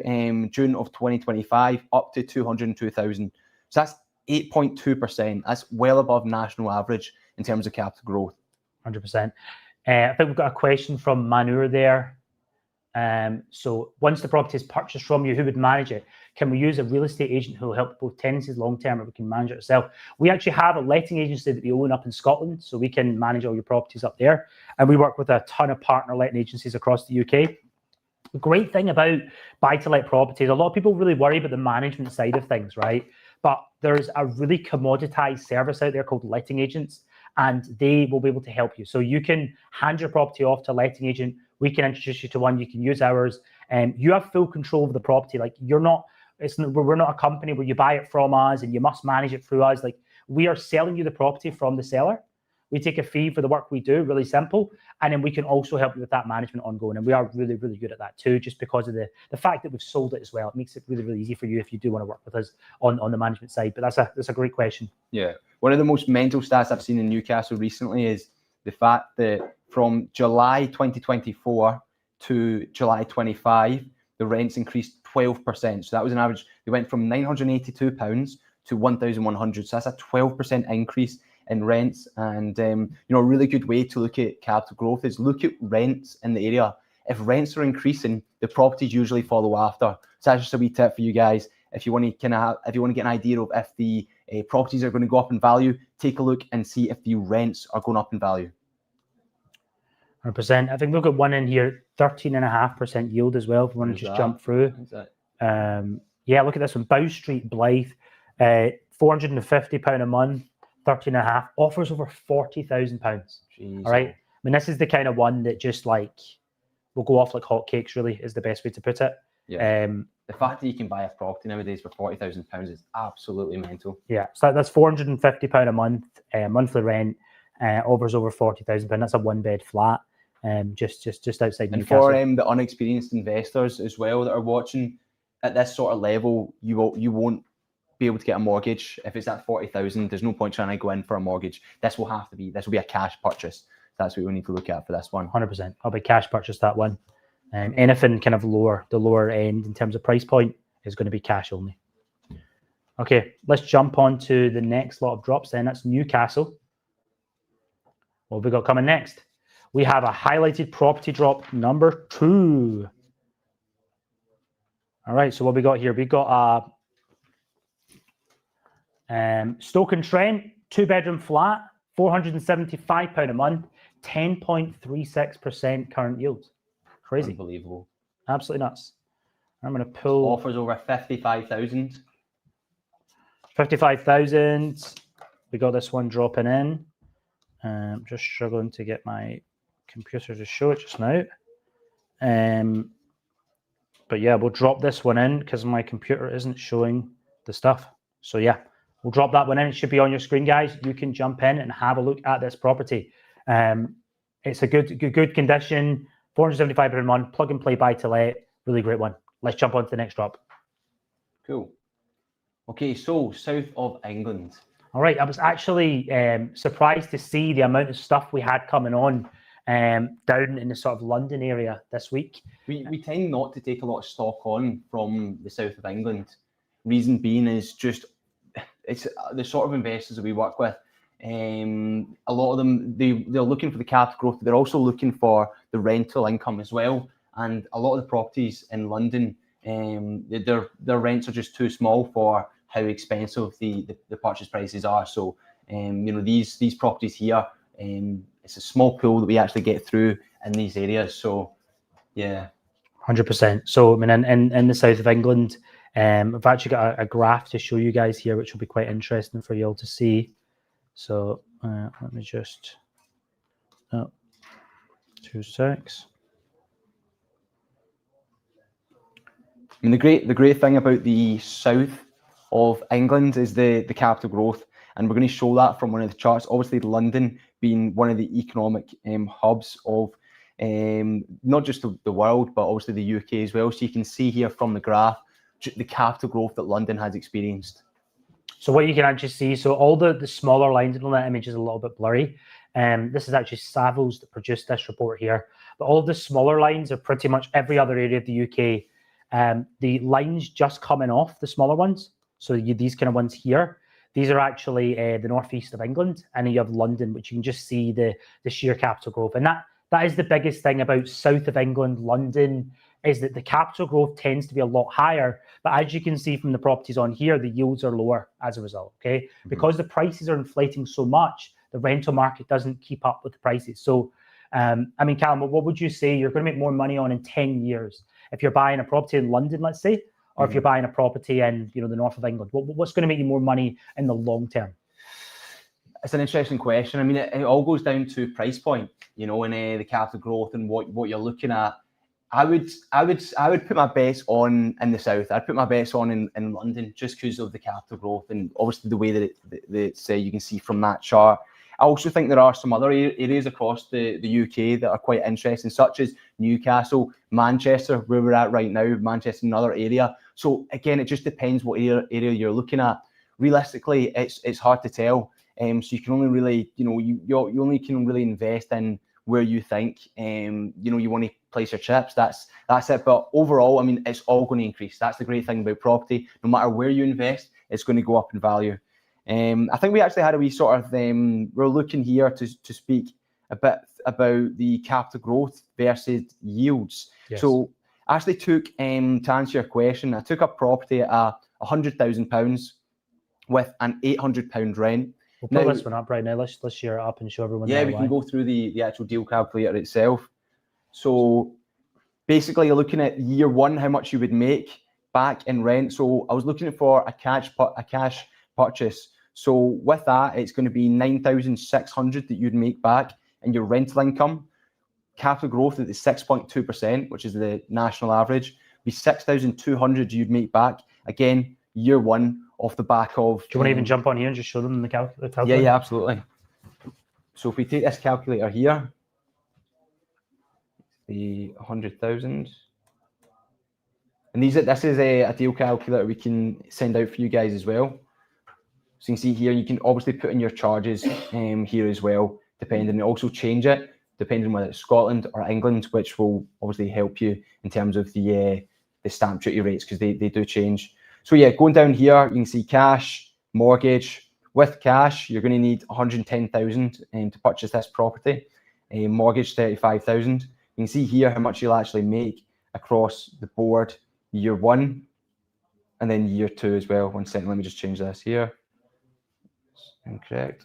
Speaker 3: June of 2025 up to 202,000. So that's 8.2%. That's well above national average in terms of capital growth.
Speaker 1: 100%. I think we've got a question from Manur there. So once the property is purchased from you, who would manage it? Can we use a real estate agent who will help both tenancies long term, or we can manage it ourselves? We actually have a letting agency that we own up in Scotland, so we can manage all your properties up there. And we work with a ton of partner letting agencies across the UK. The great thing about buy-to-let properties, a lot of people really worry about the management side of things, right? But there's a really commoditized service out there called letting agents, and they will be able to help you. So you can hand your property off to a letting agent. We can introduce you to one. You can use ours, and you have full control of the property. Like we're not a company where you buy it from us and you must manage it through us. Like we are selling you the property from the seller. We take a fee for the work we do, really simple, and then we can also help you with that management ongoing. And we are really, really good at that too, just because of the fact that we've sold it as well. It makes it really, really easy for you if you do want to work with us on the management side. But that's a great question.
Speaker 3: Yeah, one of the most mental stats I've seen in Newcastle recently is the fact that from July 2024 to July 25, the rents increased 12%. So that was an average. They went from £982 to 1,100. So that's a 12% increase in rents. And a really good way to look at capital growth is look at rents in the area. If rents are increasing, the properties usually follow after. So that's just a wee tip for you guys. If you want to get an idea of if the properties are going to go up in value, take a look and see if the rents are going up in value.
Speaker 1: 100%. I think we've got one in here, 13.5% yield as well. If we want to just jump through. Yeah, look at this one. Bow Street, Blythe, £450 a month, 13.5, offers over £40,000. All right. I mean, this is the kind of one that just like will go off like hotcakes, really, is the best way to put it.
Speaker 3: Yeah. The fact that you can buy a property nowadays for £40,000 is absolutely mental.
Speaker 1: Yeah. So that's £450 a month, monthly rent, offers over £40,000. That's a one-bed flat. Just outside Newcastle.
Speaker 3: And for the unexperienced investors as well that are watching, at this sort of level, you won't be able to get a mortgage if it's at 40,000. There's no point trying to go in for a mortgage. This will be a cash purchase. That's what we need to look at for this one.
Speaker 1: 100%. I'll be cash purchase that one. Anything kind of the lower end in terms of price point is going to be cash only. Okay, let's jump on to the next lot of drops then. That's Newcastle. What have we got coming next? We have a highlighted property drop number 2. All right, so what we got here? We got a Stoke-on-Trent 2-bedroom flat, £475 a month, 10.36% current yield. Crazy.
Speaker 3: Unbelievable.
Speaker 1: Absolutely nuts. I'm going to pull...
Speaker 3: Offers over 55,000.
Speaker 1: 55,000. We got this one dropping in. Just struggling to get my computer to show it just now. But yeah, we'll drop this one in because my computer isn't showing the stuff. So yeah, we'll drop that one in. It should be on your screen, guys. You can jump in and have a look at this property. It's a good condition. £475 per month, plug and play buy to let. Really great one. Let's jump on to the next drop.
Speaker 3: Cool. Okay, so south of England.
Speaker 1: All right, I was actually surprised to see the amount of stuff we had coming on down in the sort of London area this week.
Speaker 3: We tend not to take a lot of stock on from the south of England. Reason being is just it's the sort of investors that we work with. A lot of them they're looking for the capital growth, but they're also looking for the rental income as well. And a lot of the properties in London, their rents are just too small for how expensive the purchase prices are. So these properties here, it's a small pool that we actually get through in these areas. So, yeah.
Speaker 1: 100%. So, I mean, in the south of England, I've actually got a graph to show you guys here, which will be quite interesting for you all to see. So, let me just... 2 secs.
Speaker 3: I mean, the great thing about the south of England is the capital growth, and we're going to show that from one of the charts. Obviously, London being one of the economic hubs of not just the world, but obviously the UK as well. So you can see here from the graph the capital growth that London has experienced.
Speaker 1: So what you can actually see, so all the smaller lines on that image is a little bit blurry. This is actually Savills that produced this report here. But all the smaller lines are pretty much every other area of the UK. The lines just coming off the smaller ones, so these kind of ones here, these are actually the northeast of England, and then you have London, which you can just see the sheer capital growth. And that is the biggest thing about south of England, London, is that the capital growth tends to be a lot higher. But as you can see from the properties on here, the yields are lower as a result, okay? Mm-hmm. Because the prices are inflating so much, the rental market doesn't keep up with the prices. So, I mean, Callum, what would you say you're going to make more money on in 10 years? If you're buying a property in London, let's say, or if you're buying a property in, the north of England, what's going to make you more money in the long term?
Speaker 3: It's an interesting question. I mean, it all goes down to price point, and the capital growth and what you're looking at. I would put my bets on in the south. I'd put my bets on in London just because of the capital growth and obviously the way that it's you can see from that chart. I also think there are some other areas across the UK that are quite interesting, such as Newcastle, Manchester, where we're at right now, Manchester, another area. So again, it just depends what area you're looking at. Realistically, it's hard to tell. So you can only really, you only can really invest in where you think, you want to place your chips. That's it. But overall, I mean, it's all going to increase. That's the great thing about property. No matter where you invest, it's going to go up in value. I think we actually had a wee sort of, we're looking here to speak a bit about the capital growth versus yields. Yes. So I actually took, to answer your question, I took a property at £100,000 with an £800 rent.
Speaker 1: We'll put this one up right now. Let's share it up and show everyone.
Speaker 3: Yeah, we can go through the actual deal calculator itself. So basically, you're looking at year one, how much you would make back in rent. So I was looking for a cash purchase. So with that, it's going to be 9,600 that you'd make back in your rental income. Capital growth at the 6.2%, which is the national average, be 6,200 you'd make back. Again, year one, off the back of...
Speaker 1: Do you want to even jump on here and just show them the calculator?
Speaker 3: Yeah, absolutely. So if we take this calculator here, the 100,000, and this is a deal calculator we can send out for you guys as well. So you can see here, you can obviously put in your charges here as well, depending, and also change it depending on whether it's Scotland or England, which will obviously help you in terms of the stamp duty rates, because they do change. So yeah, going down here, you can see cash, mortgage. With cash, you're going to need 110,000 to purchase this property. Mortgage 35,000. You can see here how much you'll actually make across the board year one, and then year two as well. 1 second, let me just change this here. Incorrect.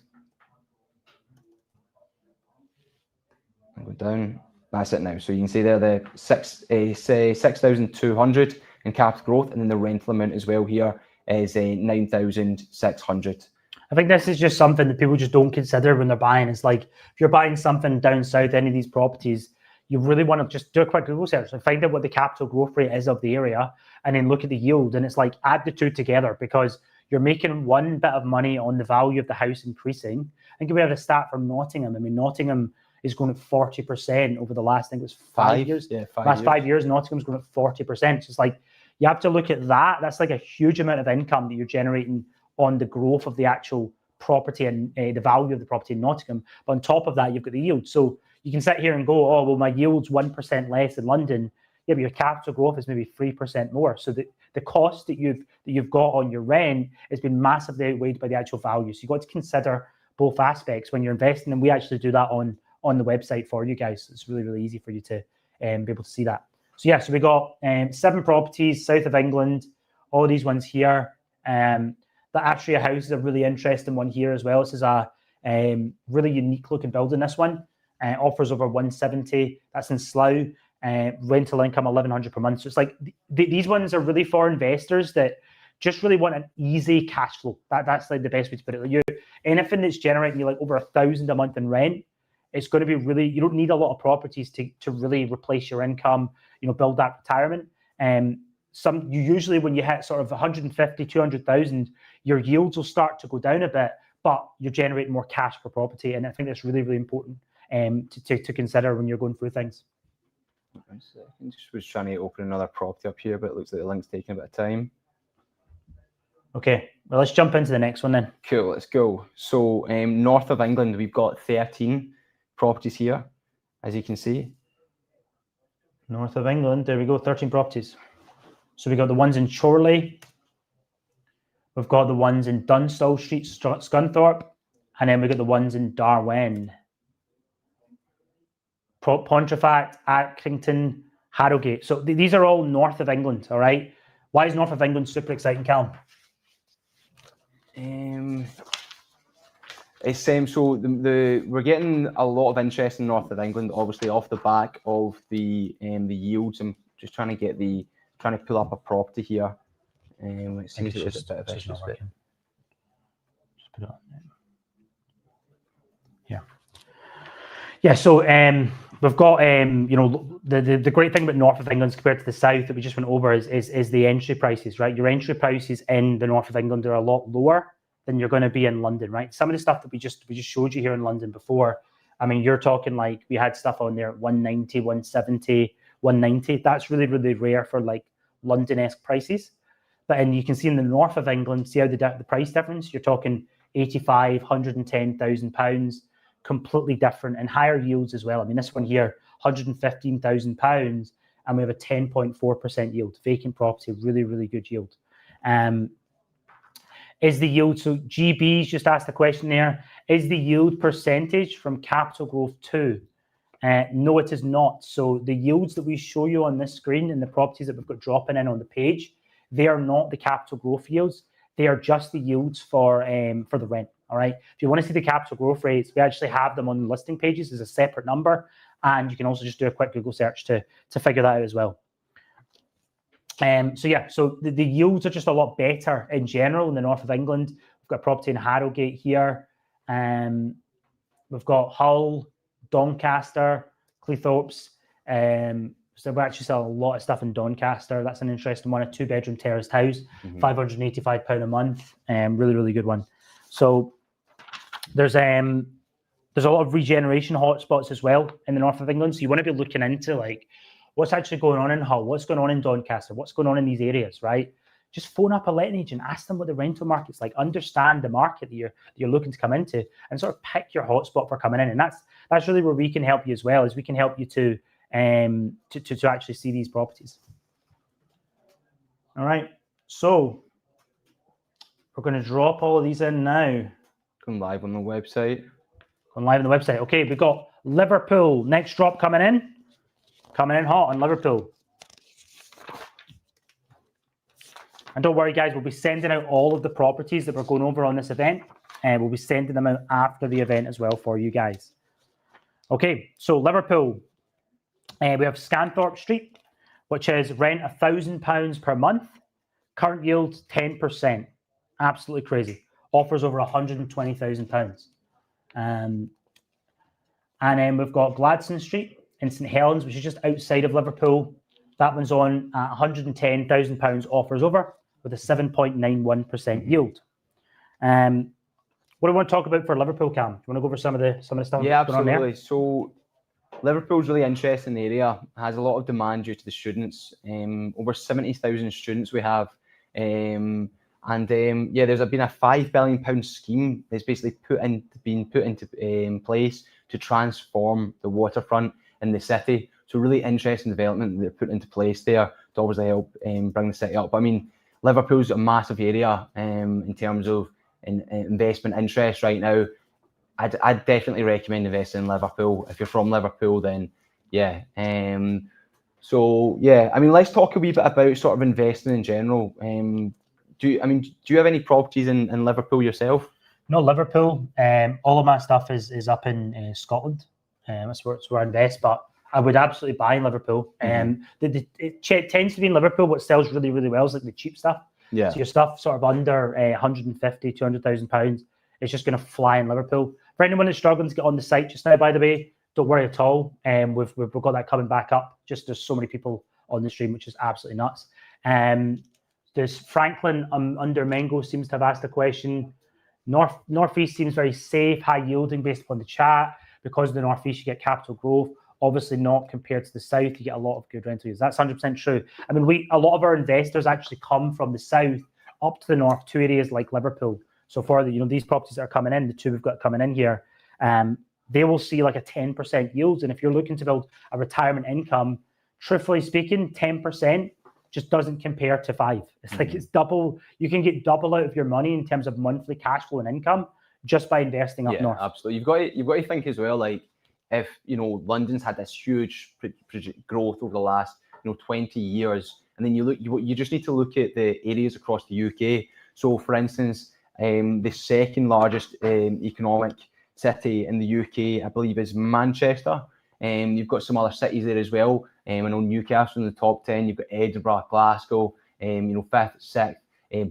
Speaker 3: I'll go down. That's it now. So you can see there the 6,200 in capital growth, and then the rental amount as well here is 9,600.
Speaker 1: I think this is just something that people just don't consider when they're buying. It's like, if you're buying something down south, any of these properties, you really want to just do a quick Google search and find out what the capital growth rate is of the area, and then look at the yield. And it's like, add the two together, because you're making one bit of money on the value of the house increasing. I think we had a stat from Nottingham. I mean, Nottingham is going at 40% over the last, I think it was 5 years.
Speaker 3: Yeah,
Speaker 1: 5 years, Nottingham's going at 40%. So it's like, you have to look at that. That's like a huge amount of income that you're generating on the growth of the actual property and the value of the property in Nottingham. But on top of that, you've got the yield. So you can sit here and go, oh, well, my yield's 1% less in London. Yeah, but your capital growth is maybe 3% more. So the cost that you've got on your rent has been massively outweighed by the actual value. So you've got to consider both aspects when you're investing. And we actually do that on the website for you guys. It's really, really easy for you to be able to see that. So yeah, so we got 7 properties south of England, all these ones here. The Atria house is a really interesting one here as well. This is a really unique looking building, this one. offers over 170. That's in Slough. Rental income 1,100 per month. So it's like these ones are really for investors that just really want an easy cash flow. That's like the best way to put it. Like anything that's generating you like over 1,000 a month in rent, it's going to be really, you don't need a lot of properties to really replace your income, build that retirement. You usually, when you hit sort of 150, 200,000, your yields will start to go down a bit, but you're generating more cash per property. And I think that's really, really important to consider when you're going through things.
Speaker 3: I just was trying to open another property up here, but it looks like the link's taking a bit of time.
Speaker 1: Okay, well, let's jump into the next one then.
Speaker 3: Cool, let's go. So north of England, we've got 13 properties here, as you can see.
Speaker 1: North of England, there we go, 13 properties. So we got the ones in Chorley, we've got the ones in Dunstall Street, Scunthorpe, and then we got the ones in Darwen. Pontefract, Accrington, Harrogate. So these are all north of England, all right? Why is north of England super exciting, Callum?
Speaker 3: It's so we're getting a lot of interest in north of England, obviously off the back of the yields. I'm just trying to pull up a property here. It seems it was a bit of issues. Just put it on there.
Speaker 1: Yeah, so we've got the great thing about north of England compared to the south that we just went over is the entry prices, right? Your entry prices in the north of England are a lot lower than you're going to be in London, right? Some of the stuff that we just showed you here in London before, I mean, you're talking like we had stuff on there at 190, 170, 190. That's really, really rare for like London-esque prices. But and you can see in the north of England, see how the price difference? You're talking 85, 110,000 pounds. Completely different and higher yields as well. I mean, this one here, 115,000 pounds, and we have a 10.4% yield. Vacant property, really, really good yield. Is the yield, so GB's just asked a question there, is the yield percentage from capital growth 2? No, it is not. So the yields that we show you on this screen and the properties that we've got dropping in on the page, they are not the capital growth yields. They are just the yields for the rent. All right. If you want to see the capital growth rates, we actually have them on the listing pages as a separate number, and you can also just do a quick Google search to figure that out as well. So the yields are just a lot better in general in the north of England. We've got property in Harrogate here. We've got Hull, Doncaster, Cleethorpes. So we actually sell a lot of stuff in Doncaster. That's an interesting one, a 2-bedroom terraced house, £585 a month. Really, really good one. So there's a lot of regeneration hotspots as well in the north of England. So you want to be looking into like what's actually going on in Hull, what's going on in Doncaster, what's going on in these areas, right? Just phone up a letting agent, ask them what the rental market's like, understand the market that you're looking to come into, and sort of pick your hotspot for coming in. And that's really where we can help you as well, is we can help you to actually see these properties. All right, so we're going to drop all of these in now.
Speaker 3: Going live on the website.
Speaker 1: Going live on the website. Okay, we've got Liverpool. Next drop coming in. Coming in hot on Liverpool. And don't worry, guys, we'll be sending out all of the properties that we're going over on this event, and we'll be sending them out after the event as well for you guys. Okay, so Liverpool. We have Scunthorpe Street, which is rent £1,000 per month. Current yield 10%. Absolutely crazy. Offers over £120,000. And then we've got Gladstone Street in St Helens, which is just outside of Liverpool. That one's on £110,000, offers over with a 7.91% yield. What do we want to talk about for Liverpool, Cam? Do you want to go over some of the stuff?
Speaker 3: Yeah,
Speaker 1: going on there?
Speaker 3: absolutely. So Liverpool's really interesting area. It has a lot of demand due to the students. Over 70,000 students we have. There's been a £5 billion scheme that's basically been put into place to transform the waterfront in the city. So really interesting development that they're put into place there to obviously help bring the city up. But I mean, Liverpool's a massive area in terms of investment interest right now. I'd definitely recommend investing in Liverpool. If you're from Liverpool, then yeah. I mean, let's talk a wee bit about sort of investing in general. Do you have any properties in Liverpool yourself?
Speaker 1: No, Liverpool. All of my stuff is up in Scotland. That's where I invest. But I would absolutely buy in Liverpool. It tends to be in Liverpool. What sells really, really well is like the cheap stuff.
Speaker 3: Yeah.
Speaker 1: So your stuff sort of under 150, 200,000 pounds, it's just going to fly in Liverpool. For anyone who's struggling to get on the site just now, by the way, don't worry at all. We've got that coming back up. Just there's so many people on the stream, which is absolutely nuts. There's Franklin under Mengo seems to have asked a question. Northeast seems very safe, high yielding based upon the chat. Because of the Northeast, you get capital growth. Obviously not compared to the South, you get a lot of good rental yields. That's 100% true. I mean, a lot of our investors actually come from the South up to the North to areas like Liverpool. So for these properties that are coming in, the two we've got coming in here, they will see like a 10% yields. And if you're looking to build a retirement income, truthfully speaking, 10% just doesn't compare to 5. It's like it's double. You can get double out of your money in terms of monthly cash flow and income just by investing up north.
Speaker 3: Absolutely. You've got to think as well, like if London's had this huge growth over the last 20 years, and then you just need to look at the areas across the UK. So for instance, the second largest economic city in the UK, I believe, is Manchester. You've got some other cities there as well. I know Newcastle in the top 10. You've got Edinburgh, Glasgow, 5th, 6th.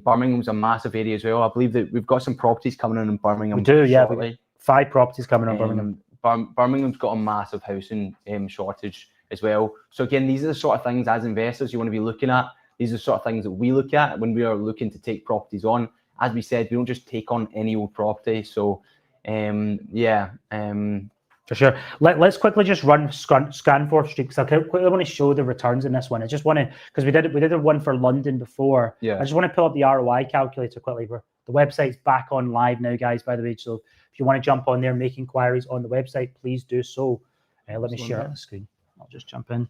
Speaker 3: Birmingham's a massive area as well. I believe that we've got some properties coming in Birmingham.
Speaker 1: We do, yeah. We've got 5 properties coming in Birmingham.
Speaker 3: Birmingham's got a massive housing shortage as well. So again, these are the sort of things as investors you want to be looking at. These are the sort of things that we look at when we are looking to take properties on. As we said, we don't just take on any old property. So
Speaker 1: for sure. Let's quickly just run Scranthorpe Street because I quickly want to show the returns in this one. I just want to, because we did a one for London before.
Speaker 3: Yeah.
Speaker 1: I just want to pull up the ROI calculator quickly. The website's back on live now, guys, by the way. So if you want to jump on there and make inquiries on the website, please do so. Let me share out the screen. I'll just jump in.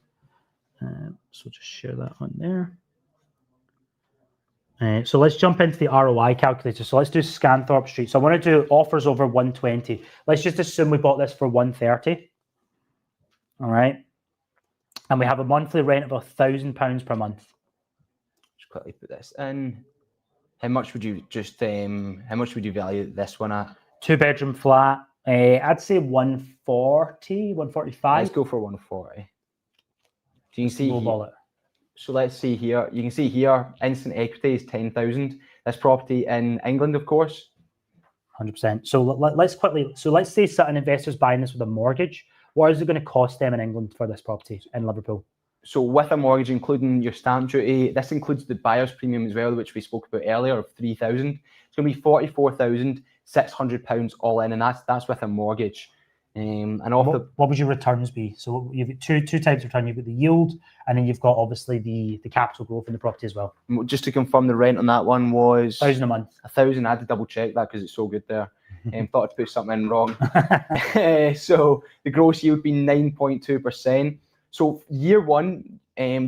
Speaker 1: So just share that on there. So let's jump into the ROI calculator. So let's do Scranthorpe Street. So I want to do offers over 120. Let's just assume we bought this for 130. All right. And we have a monthly rent of £1,000 per month.
Speaker 3: Just quickly put this in. How much would you value this one at?
Speaker 1: 2-bedroom flat. I'd say 140, 145.
Speaker 3: Let's go for 140. So you can see
Speaker 1: wallet.
Speaker 3: So let's see here. You can see here, instant equity is 10,000. This property in England, of course.
Speaker 1: 100%. So let's say certain investors buying this with a mortgage. What is it going to cost them in England for this property in Liverpool?
Speaker 3: So with a mortgage, including your stamp duty, this includes the buyer's premium as well, which we spoke about earlier, of 3,000. It's going to be £44,600 all in, and that's with a mortgage. What
Speaker 1: would your returns be? So you've got two types of return. You've got the yield, and then you've got obviously the capital growth in the property as well.
Speaker 3: Just to confirm, the rent on that one was
Speaker 1: £1,000 a month.
Speaker 3: 1,000. I had to double check that because it's so good there. Thought I'd put something in wrong. So the gross yield would be 9.2%. So year one,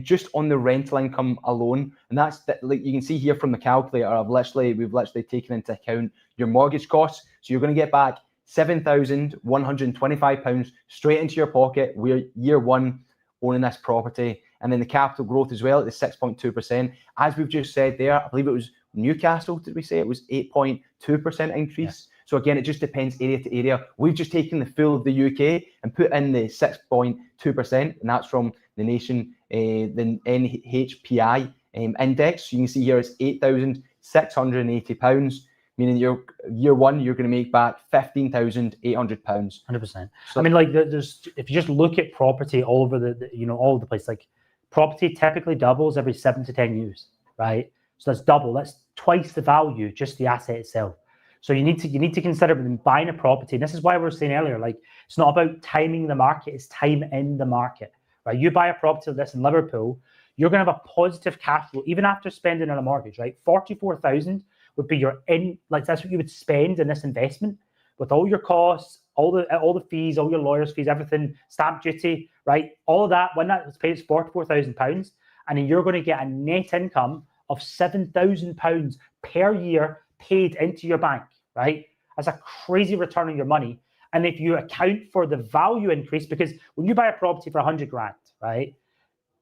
Speaker 3: just on the rental income alone, and that's like you can see here from the calculator. We've literally taken into account your mortgage costs. So you're going to get back £7,125 straight into your pocket. We're year one owning this property, and then the capital growth as well at the 6.2%. As we've just said there, I believe it was Newcastle. Did we say it was 8.2% increase? Yeah. So again, it just depends area to area. We've just taken the full of the UK and put in the 6.2%, and that's from the nation, the NHPI index. So you can see here it's £8,680. Meaning year one, you're going to make back £15,800.
Speaker 1: 100%. So, I mean, like, there's if you just look at property all over all over the place, like property typically doubles every 7 to 10 years, right? So that's double. That's twice the value, just the asset itself. So you need to consider when buying a property. And this is why we were saying earlier, like, it's not about timing the market; it's time in the market, right? You buy a property like this in Liverpool, you're going to have a positive cash flow even after spending on a mortgage, right? 44,000. Would be that's what you would spend in this investment with all your costs, all the fees, all your lawyers' fees, everything, stamp duty, right? All of that, when that was paid, it's £44,000, and then you're going to get a net income of £7,000 per year paid into your bank, right? That's a crazy return on your money. And if you account for the value increase, because when you buy a property for 100 grand, right?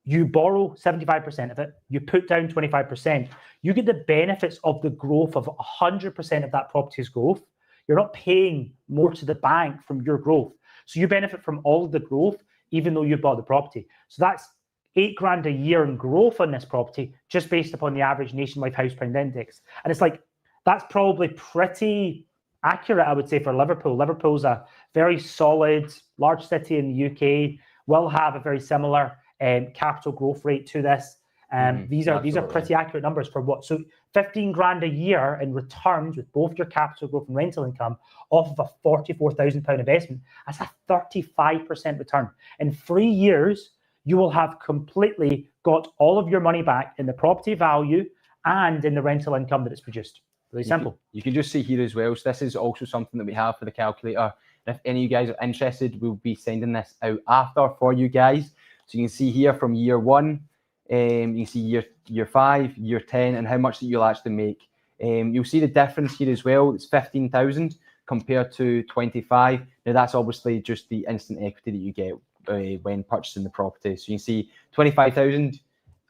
Speaker 1: You borrow 75% of it, you put down 25%, you get the benefits of the growth of 100% of that property's growth. You're not paying more to the bank from your growth. So you benefit from all of the growth, even though you bought the property. So that's £8,000 a year in growth on this property, just based upon the average nationwide house pound index. And it's like, that's probably pretty accurate, I would say, for Liverpool. Liverpool's a very solid, large city in the UK, will have a very similar capital growth rate to this. These are pretty accurate numbers for what? So £15,000 a year in returns with both your capital growth and rental income off of a £44,000 investment. That's a 35% return. In 3 years, you will have completely got all of your money back in the property value and in the rental income that it's produced. Really simple.
Speaker 3: You can just see here as well. So this is also something that we have for the calculator. And if any of you guys are interested, we'll be sending this out after for you guys. So you can see here from year 1, you can see year 5, year 10, and how much that you'll actually make. You'll see the difference here as well. It's 15,000 compared to 25. Now that's obviously just the instant equity that you get when purchasing the property. So you can see 25,000.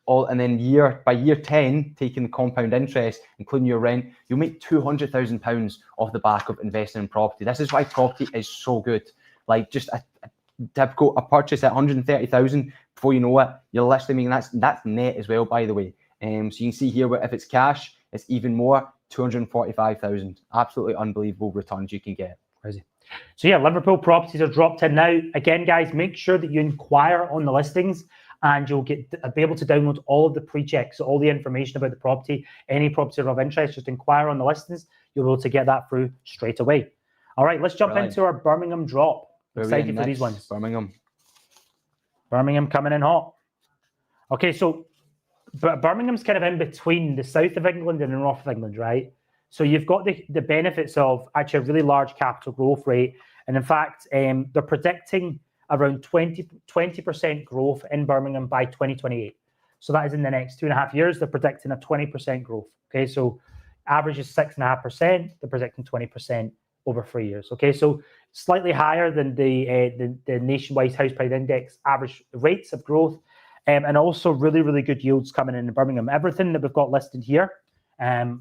Speaker 3: And then by year 10, taking the compound interest, including your rent, you'll make £200,000 off the back of investing in property. This is why property is so good. Like just a typical purchase at 130,000, before you know it, you're literally making that's net as well, by the way. So you can see here, if it's cash, it's even more, 245,000. Absolutely unbelievable returns you can get.
Speaker 1: Crazy. So yeah, Liverpool properties are dropped in now. Again, guys, make sure that you inquire on the listings, and you'll be able to download all of the pre-checks, so all the information about the property. Any property of interest, just inquire on the listings. You'll be able to get that through straight away. All right, let's jump into our Birmingham drop. Excited for these ones. Birmingham coming in hot. Okay, so Birmingham's kind of in between the south of England and the north of England, right? So you've got the benefits of actually a really large capital growth rate. And in fact, they're predicting around 20% growth in Birmingham by 2028. So that is in the next 2.5 years. They're predicting a 20% growth. Okay, so average is 6.5%. They're predicting 20% over 3 years. Okay, so slightly higher than the nationwide house price index average rates of growth, and also really, really good yields coming in Birmingham. Everything that we've got listed here,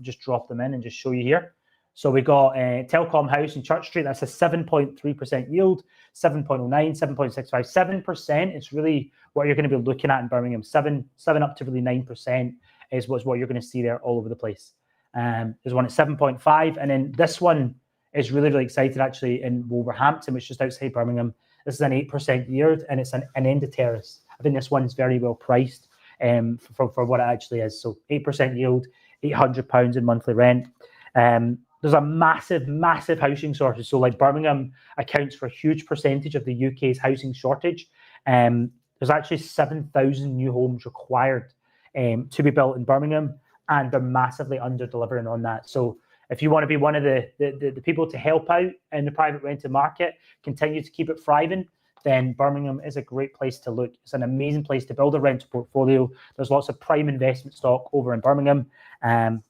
Speaker 1: just drop them in and just show you here. So we got Telecom House in Church Street. That's a 7.3% yield, 7.09, 7.65, 7%. It's really what you're going to be looking at in Birmingham. 7 up to really 9% is what you're going to see there all over the place. There's one at 7.5, and then this one is really, really excited actually in Wolverhampton, which is just outside Birmingham. This is an 8% yield, and it's an end of terrace. I think this one is very well priced for what it actually is. So 8% yield, £800 in monthly rent. There's a massive, massive housing shortage. So like Birmingham accounts for a huge percentage of the UK's housing shortage. There's actually 7,000 new homes required to be built in Birmingham, and they're massively under-delivering on that. So if you want to be one of the people to help out in the private rented market, continue to keep it thriving, then Birmingham is a great place to look. It's an amazing place to build a rental portfolio. There's lots of prime investment stock over in Birmingham.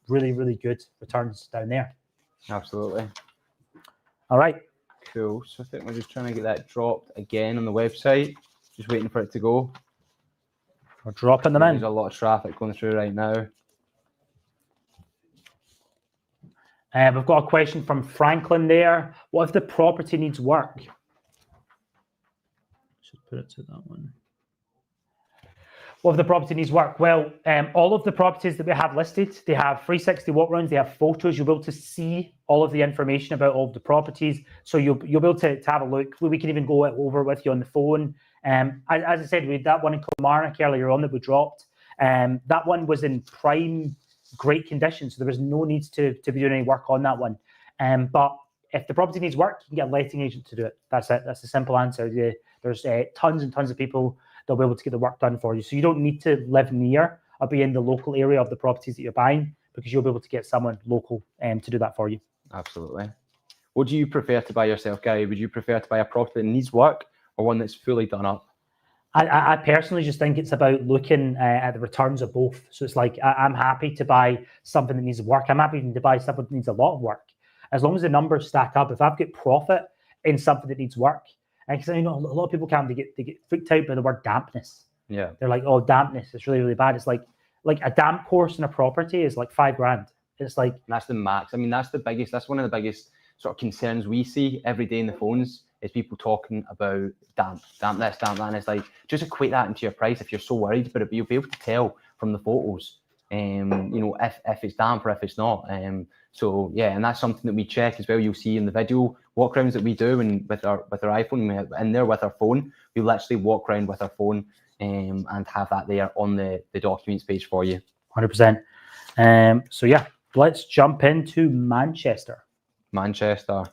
Speaker 1: Really, really good returns down there.
Speaker 3: Absolutely.
Speaker 1: All right.
Speaker 3: Cool. So I think we're just trying to get that dropped again on the website. Just waiting for it to go.
Speaker 1: We're dropping them in.
Speaker 3: There's a lot of traffic going through right now.
Speaker 1: We've got a question from Franklin there. What if the property needs work? Should put it to that one. What if the property needs work? Well, all of the properties that we have listed, they have 360 walk rounds, they have photos. You'll be able to see all of the information about all of the properties. So you'll be able to have a look. We can even go over with you on the phone. As I said, we had that one in Kilmarnock earlier on that we dropped. That one was in prime, great condition. So there was no need to be doing any work on that one. But if the property needs work, you can get a letting agent to do it. That's it. That's the simple answer. There's tons and tons of people that'll be able to get the work done for you. So you don't need to live near or be in the local area of the properties that you're buying, because you'll be able to get someone local to do that for you.
Speaker 3: Absolutely. What do you prefer to buy yourself, Gary? Would you prefer to buy a property that needs work or one that's fully done up?
Speaker 1: I personally just think it's about looking at the returns of both. So it's like, I'm happy to buy something that needs work. I'm happy to buy something that needs a lot of work. As long as the numbers stack up, if I've got profit in something that needs work, because a lot of people they get freaked out by the word dampness.
Speaker 3: Yeah.
Speaker 1: They're like, oh, dampness, it's really, really bad. It's like a damp course in a property is like £5,000. It's like,
Speaker 3: and that's the max. I mean, that's one of the biggest sort of concerns we see every day in the phones is people talking about damp this, damp that, and it's like, just equate that into your price if you're so worried about it, but you'll be able to tell from the photos, if it's damp or if it's not. So yeah, and that's something that we check as well. You'll see in the video walk rounds that we do, and with our iPhone, we're in there with our phone. We literally walk around with our phone and have that there on the documents page for you.
Speaker 1: 100%. So yeah, let's jump into Manchester.
Speaker 3: Manchester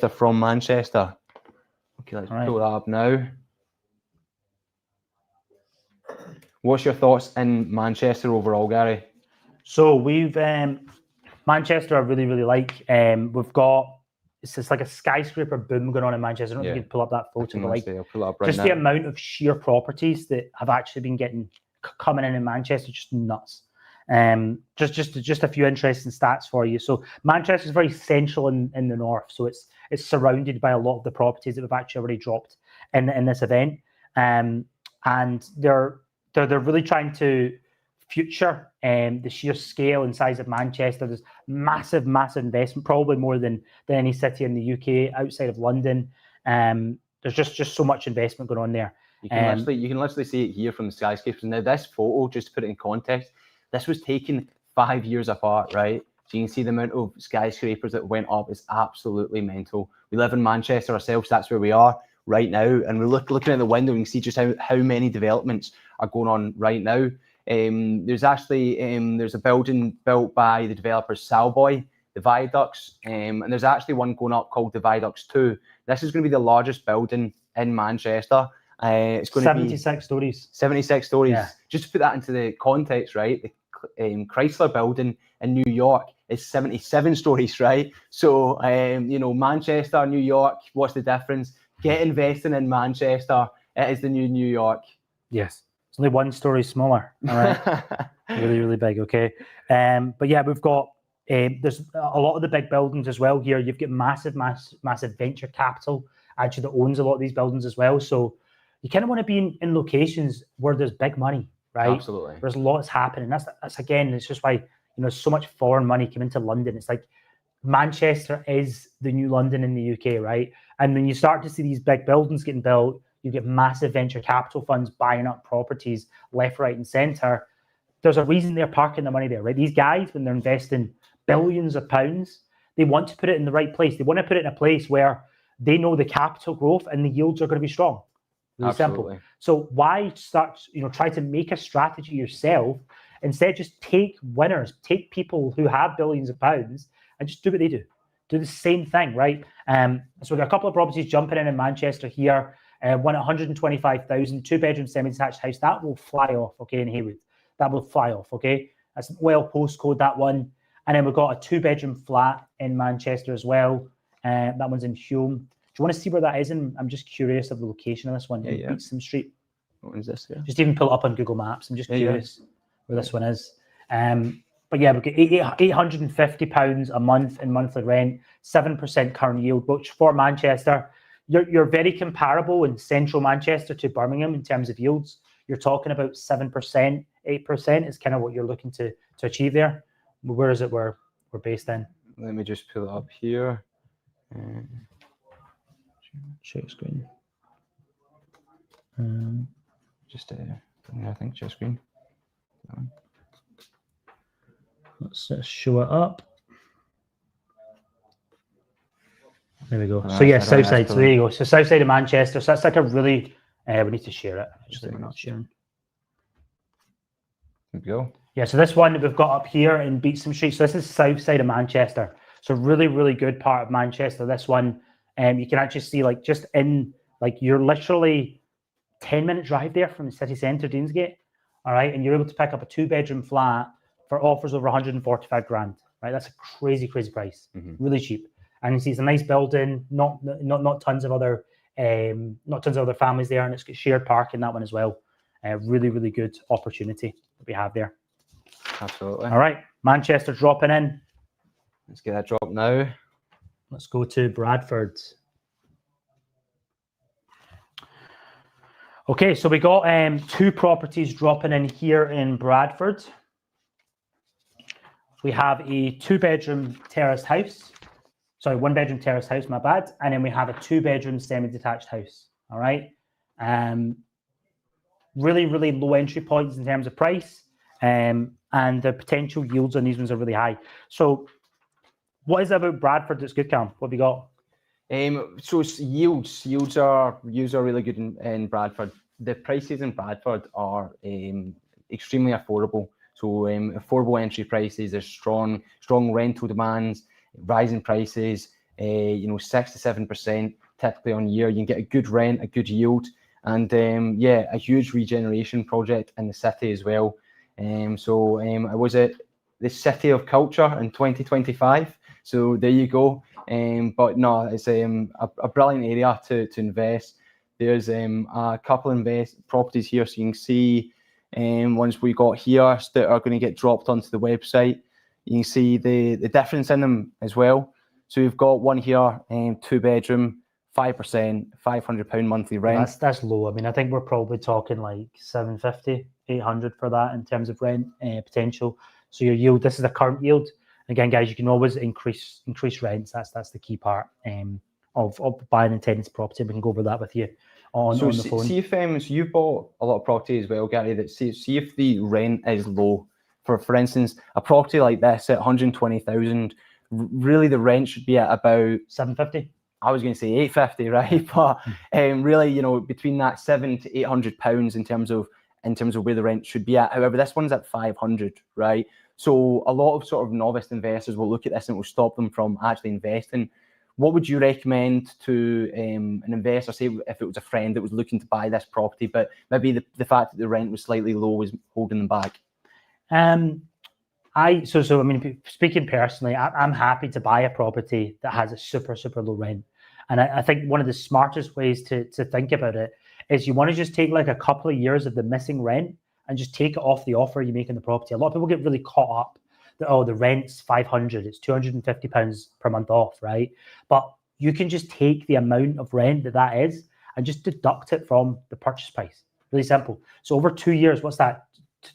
Speaker 3: from Manchester. Okay, let's pull that up now. What's your thoughts in Manchester overall, Gary?
Speaker 1: So we've Manchester I really, really like. We've got, it's just like a skyscraper boom going on in Manchester. I don't know if you can pull up that photo, but like,
Speaker 3: I'll pull it up right
Speaker 1: just
Speaker 3: now.
Speaker 1: the amount of sheer properties that have actually been coming in Manchester, just nuts. Just a few interesting stats for you. So Manchester is very central in the north, so it's surrounded by a lot of the properties that we've actually already dropped in this event, and they're really trying to future the sheer scale and size of Manchester. There's massive investment, probably more than any city in the UK outside of London. There's just so much investment going on there.
Speaker 3: You can literally see it here from the skyscrapers. Now this photo, just to put it in context, this was taken 5 years apart, right? So you can see the amount of skyscrapers that went up is absolutely mental. We live in Manchester ourselves, that's where we are right now. And we're looking at the window and you can see just how many developments are going on right now. There's a building built by the developer Salboy, the Viaducts, and there's actually one going up called the Viaducts 2. This is going to be the largest building in Manchester. It's going
Speaker 1: 76
Speaker 3: to be
Speaker 1: stories.
Speaker 3: 76 stories. Yeah. Just to put that into the context, right? The Chrysler building in New York is 77 stories, right? So, Manchester, New York, what's the difference? Get investing in Manchester. It is the new New York.
Speaker 1: Yes. It's only 1 story smaller. All right. Really, really big. Okay. But yeah, we've got, there's a lot of the big buildings as well here. You've got massive venture capital actually that owns a lot of these buildings as well. So you kind of want to be in locations where there's big money, right?
Speaker 3: Absolutely. There's
Speaker 1: lots happening. That's again, it's just why, so much foreign money came into London. It's like Manchester is the new London in the UK, right? And when you start to see these big buildings getting built, you get massive venture capital funds buying up properties left, right, and centre. There's a reason they're parking the money there, right? These guys, when they're investing billions of pounds, they want to put it in the right place. They want to put it in a place where they know the capital growth and the yields are going to be strong. Really simple. So why start, try to make a strategy yourself? Instead, just take winners, take people who have billions of pounds and just do what they do. Do the same thing, right? So we've got a couple of properties jumping in Manchester here. One at 125,000, 2-bedroom semi-detached house. That will fly off, okay, in Haywood. That will fly off, okay? That's an OL postcode, that one. And then we've got a 2-bedroom flat in Manchester as well. That one's in Hulme. Do you want to see where that is? And I'm just curious of the location of this one.
Speaker 3: Yeah.
Speaker 1: Beatson Street.
Speaker 3: What is this? Yeah.
Speaker 1: Just even pull it up on Google Maps. I'm just curious where this one is. But yeah, we've got £850 a month in monthly rent, 7% current yield, which for Manchester, you're very comparable in central Manchester to Birmingham in terms of yields. You're talking about 7%, 8% is kind of what you're looking to achieve there. Where is it we're based in?
Speaker 3: Let me just pull it up here.
Speaker 1: Share screen.
Speaker 3: I think share screen.
Speaker 1: Let's show it up. There we go. So yeah, south side. So there you go. So south side of Manchester. So that's like a really. We need to share it. Actually, we're not sharing.
Speaker 3: There we go.
Speaker 1: Yeah. So this one that we've got up here in Beatson Street. So this is south side of Manchester. So really, really good part of Manchester. This one, you can actually see just in you're literally 10-minute drive there from the city centre, Deansgate. All right, and you're able to pick up a 2-bedroom flat for offers over 145 grand. Right, that's a crazy price. Really cheap. And you see it's a nice building, not tons of other families there, and it's got shared parking, that one as well. Really, really good opportunity that we have there.
Speaker 3: Absolutely.
Speaker 1: All right, Manchester dropping in.
Speaker 3: Let's get that drop now.
Speaker 1: Let's go to Bradford. Okay, so we got 2 properties dropping in here in Bradford. We have a 2-bedroom terraced house. sorry, 1-bedroom terrace house, my bad. And then we have a 2-bedroom semi-detached house. All right. Really, really low entry points in terms of price. And the potential yields on these ones are really high. So what is it about Bradford that's good, Cam? What have you got?
Speaker 3: So yields are really good in Bradford. The prices in Bradford are extremely affordable. So affordable entry prices, there's strong rental demands, rising prices, 6 to 7% typically on year. You can get a good rent, a good yield, and a huge regeneration project in the city as well. I was at the City of Culture in 2025. So there you go. But no, it's a brilliant area to invest. There's a couple of properties here, so you can see ones we got here that are going to get dropped onto the website. You can see the difference in them as well. So we've got one here, 2-bedroom, 5%, £500 monthly rent.
Speaker 1: That's low. I mean, I think we're probably talking like 750, 800 for that in terms of rent potential. So your yield, this is the current yield. Again, guys, you can always increase rents. That's the key part of buying and tenanted property. We can go over that with you on the phone.
Speaker 3: See if so you've bought a lot of property as well, Gary. That see if the rent is low. For instance, a property like this at 120,000, really the rent should be at about
Speaker 1: 750.
Speaker 3: I was going to say 850, right? But really, between that £700 to £800 in terms of where the rent should be at. However, this one's at 500, right? So a lot of sort of novice investors will look at this and it will stop them from actually investing. What would you recommend to an investor, say if it was a friend that was looking to buy this property, but maybe the fact that the rent was slightly low was holding them back?
Speaker 1: I mean, speaking personally, I'm happy to buy a property that has a super, super low rent. And I think one of the smartest ways to think about it is you want to just take like a couple of years of the missing rent and just take it off the offer you make in the property. A lot of people get really caught up that, the rent's 500, it's £250 per month off, right? But you can just take the amount of rent that is and just deduct it from the purchase price. Really simple. So over 2 years, what's that?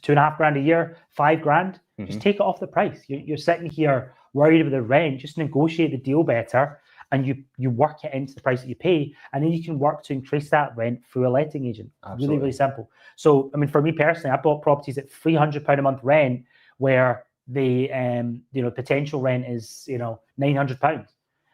Speaker 1: £2,500 a year, £5,000. Mm-hmm. Just take it off the price. You're sitting here worried about the rent. Just negotiate the deal better, and you work it into the price that you pay, and then you can work to increase that rent through a letting agent. Absolutely. Really, really simple. So, I mean, for me personally, I bought properties at £300 a month rent, where the potential rent is £900.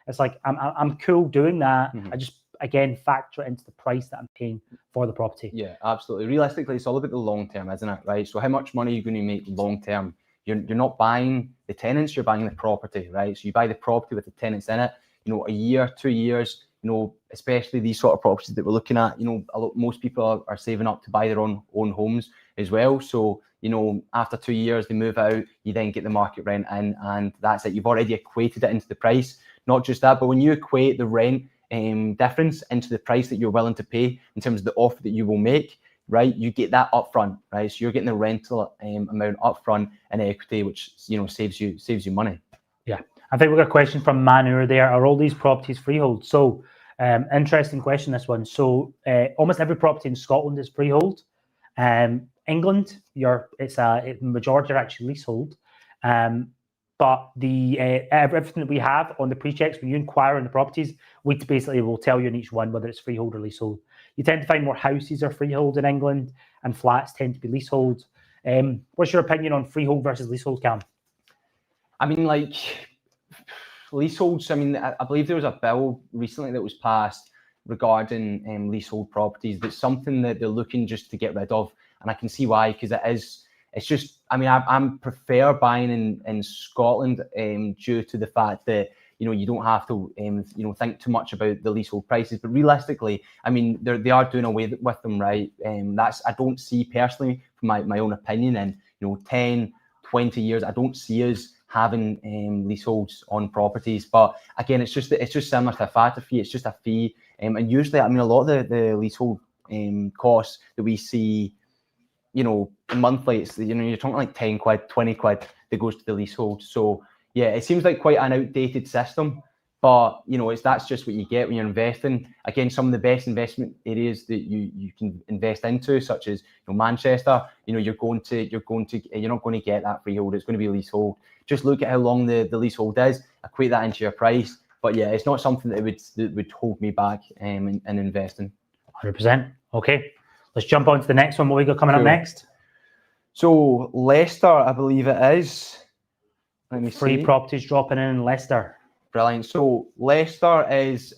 Speaker 1: It's like I'm cool doing that. Mm-hmm. I just again factor it into the price that I'm paying for the property.
Speaker 3: Yeah, absolutely. Realistically, it's all about the long term, isn't it? Right. So how much money are you going to make long term? You're not buying the tenants, you're buying the property, right? So you buy the property with the tenants in it. A year, 2 years. Especially these sort of properties that we're looking at. Most people are saving up to buy their own homes as well. So after 2 years they move out. You then get the market rent in, and that's it. You've already equated it into the price. Not just that, but when you equate the rent difference into the price that you're willing to pay in terms of the offer that you will make, right? You get that upfront, right? So you're getting the rental amount upfront in equity, which saves you money.
Speaker 1: Yeah, I think we've got a question from Manu there. Are all these properties freehold? So interesting question, this one. So almost every property in Scotland is freehold. England, it's a majority are actually leasehold. But the everything that we have on the pre-checks, when you inquire on the properties, we basically will tell you in each one whether it's freehold or leasehold. You tend to find more houses are freehold in England, and flats tend to be leasehold. What's your opinion on freehold versus leasehold, Cam?
Speaker 3: I mean, like leaseholds. I mean, I believe there was a bill recently that was passed regarding leasehold properties. That's something that they're looking just to get rid of, and I can see why, because it's just, I mean, I prefer buying in Scotland due to the fact that, you don't have to, think too much about the leasehold prices. But realistically, I mean, they are doing away with them, right? I don't see personally, from my own opinion, in 10, 20 years, I don't see us having leaseholds on properties. But again, it's just similar to a factor fee. It's just a fee, and usually, I mean, a lot of the leasehold costs that we see, monthly, it's, you're talking like 10 quid, 20 quid that goes to the leasehold. So yeah, it seems like quite an outdated system, but that's just what you get when you're investing. Again, some of the best investment areas that you can invest into, such as Manchester, you're not going to get that freehold. It's going to be leasehold. Just look at how long the leasehold is, equate that into your price, But yeah, it's not something that would hold me back in investing.
Speaker 1: 100%. Okay, let's jump on to the next one. What we got coming up next?
Speaker 3: So Leicester, I believe it is. Let me see.
Speaker 1: Free properties dropping in Leicester.
Speaker 3: Brilliant. So Leicester is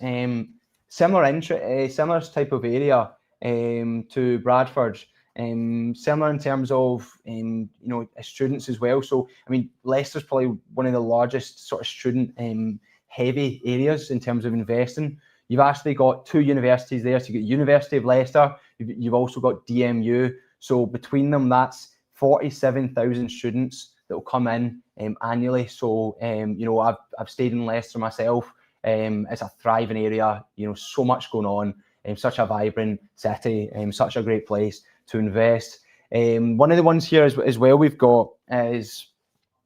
Speaker 3: similar type of area to Bradford. Similar in terms of students as well. So I mean, Leicester's probably one of the largest sort of student heavy areas in terms of investing. You've actually got 2 universities there. So you've got University of Leicester. You've also got DMU. So between them, that's 47,000 students that will come in annually. So I've stayed in Leicester myself. It's a thriving area. So much going on. Such a vibrant city. Such a great place to invest. One of the ones here as well we've got is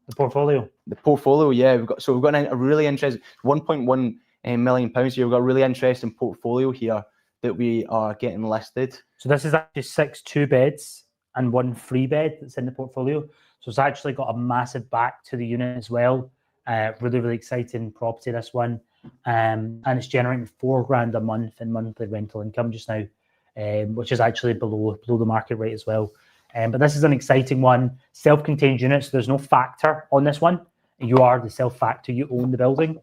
Speaker 1: the portfolio.
Speaker 3: The portfolio, yeah. We've got a really interesting 1.1 million pounds here. We've got a really interesting portfolio here that we are getting listed.
Speaker 1: So this is actually 6 2-beds and 1 3-bed that's in the portfolio. So it's actually got a massive back to the unit as well. Really, really exciting property, this one. And it's generating £4,000 a month in monthly rental income just now, which is actually below the market rate as well. But this is an exciting one. Self-contained units. There's no factor on this one. You are the self-factor. You own the building,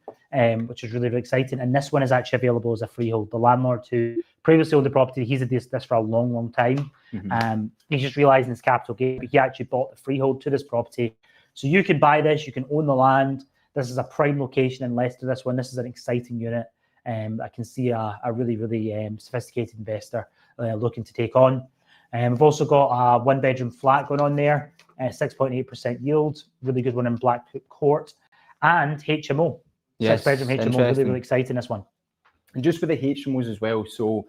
Speaker 1: which is really, really exciting. And this one is actually available as a freehold. The landlord who previously owned the property, he's had this for a long, long time. Mm-hmm. He's just realising his capital gain, but he actually bought the freehold to this property. So you can buy this. You can own the land. This is a prime location in Leicester, this one. This is an exciting unit. I can see a really, really sophisticated investor looking to take on. We've also got a 1-bedroom flat going on there, 6.8% yield, really good one in Blackpool Court, and HMO. Yes, 6-bedroom HMO, really, really exciting, this one.
Speaker 3: And just for the HMOs as well, so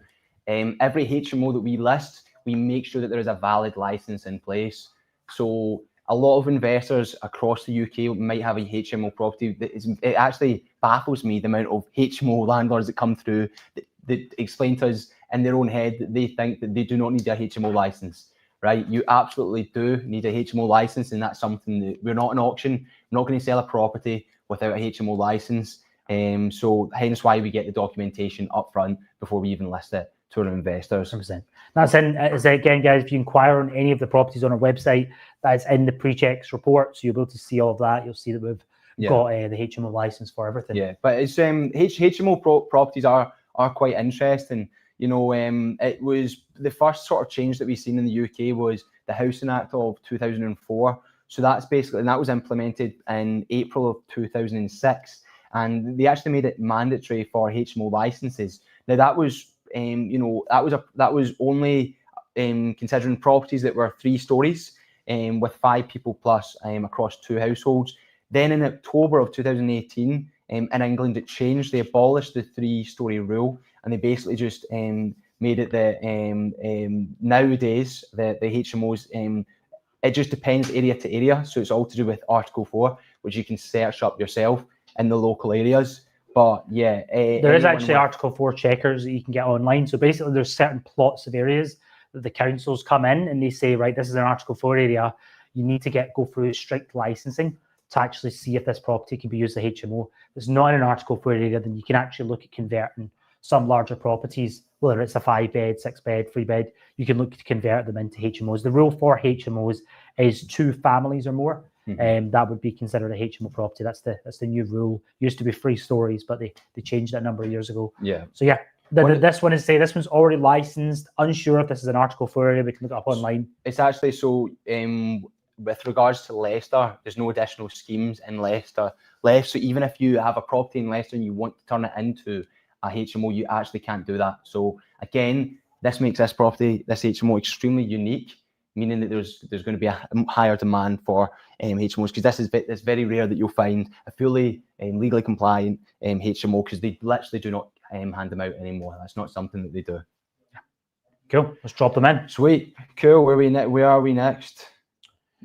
Speaker 3: every HMO that we list, we make sure that there is a valid license in place. So a lot of investors across the UK might have a HMO property. It actually baffles me the amount of HMO landlords that come through that explain to us in their own head that they think that they do not need a HMO license, right? You absolutely do need a HMO license, and that's something that we're not an auction. We're not going to sell a property without a HMO license. So hence why we get the documentation up front before we even list it to our investors.
Speaker 1: 100%. That's in, again, guys, if you inquire on any of the properties on our website, that's in the pre-checks report. So you'll be able to see all of that. You'll see that we've got the HMO license for everything. Yeah,
Speaker 3: but it's HMO properties are quite interesting. It was the first sort of change that we've seen in the UK was the Housing Act of 2004. So that's basically, and that was implemented in April of 2006. And they actually made it mandatory for HMO licenses. Now that was that was only considering properties that were 3 stories with 5 people plus across 2 households. Then in October of 2018, in England, it changed. They abolished the 3-story rule, and they basically just made it that nowadays the HMOs, it just depends area to area. So it's all to do with Article 4, which you can search up yourself in the local areas. But yeah,
Speaker 1: there is actually Article 4 checkers that you can get online. So basically, there's certain plots of areas that the councils come in and they say, right, this is an Article 4 area. You need to go through strict licensing to actually see if this property can be used as a HMO. If it's not an Article 4 area, then you can actually look at converting some larger properties, whether it's a 5-bed, 6-bed, 3-bed, you can look to convert them into HMOs. The rule for HMOs is 2 families or more. That would be considered a HMO property. That's the new rule. Used to be 3 stories, but they changed that a number of years ago.
Speaker 3: Yeah.
Speaker 1: So yeah, this one's already licensed. Unsure if this is an Article 4 area. We can look it up online.
Speaker 3: It's actually so. With regards to Leicester, there's no additional schemes in Leicester left. So even if you have a property in Leicester and you want to turn it into a HMO, you actually can't do that. So again, this makes this HMO extremely unique, meaning that there's going to be a higher demand for HMOs, because it's very rare that you'll find a fully legally compliant HMO, because they literally do not hand them out anymore. That's not something that they do.
Speaker 1: Cool. Let's drop them in.
Speaker 3: Sweet. Cool. Where are we next?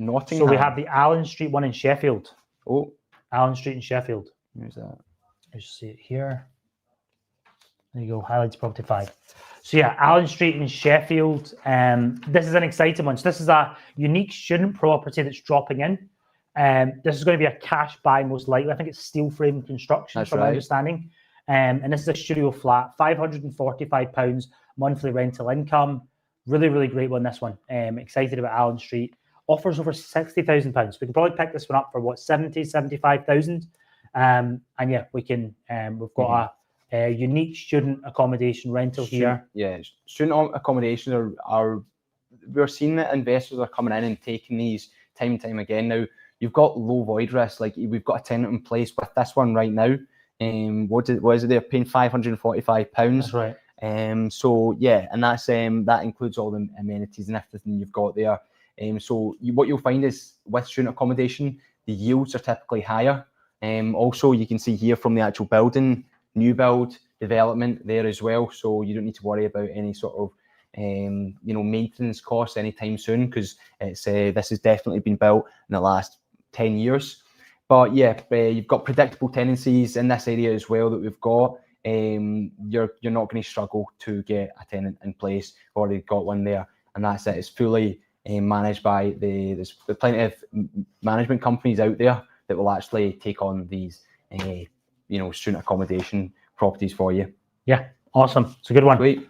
Speaker 3: Nottingham.
Speaker 1: So we have the Allen Street one in Sheffield.
Speaker 3: Oh,
Speaker 1: Allen Street in Sheffield.
Speaker 3: Where's that?
Speaker 1: You see it here. There you go. Highlights property 5. So yeah, Allen Street in Sheffield. This is an exciting one. So this is a unique student property that's dropping in. This is going to be a cash buy most likely. I think it's steel frame construction
Speaker 3: That's
Speaker 1: from my
Speaker 3: right.
Speaker 1: understanding. And this is a studio flat, £545 monthly rental income. Really, really great one, this one. Excited about Allen Street. Offers over £60,000. We can probably pick this one up for what, 70, 75,000. And yeah, we can, we've got a unique student accommodation rental here.
Speaker 3: Yeah, student accommodation are we're seeing that investors are coming in and taking these time and time again. Now, you've got low void risk, like we've got a tenant in place with this one right now. What is it? They're paying £545.
Speaker 1: That's right.
Speaker 3: So yeah, and that's that includes all the amenities and everything you've got there. So what you'll find is with student accommodation, the yields are typically higher. Also, you can see here from the actual building, new build development there as well. So you don't need to worry about any sort of maintenance costs anytime soon, because it's this has definitely been built in the last 10 years. But yeah, you've got predictable tenancies in this area as well that we've got. You're not going to struggle to get a tenant in place. We've already got one there, and that's it. It's fully managed by there's plenty of management companies out there that will actually take on these student accommodation properties for you.
Speaker 1: Yeah, awesome. It's a good one.
Speaker 3: Sweet.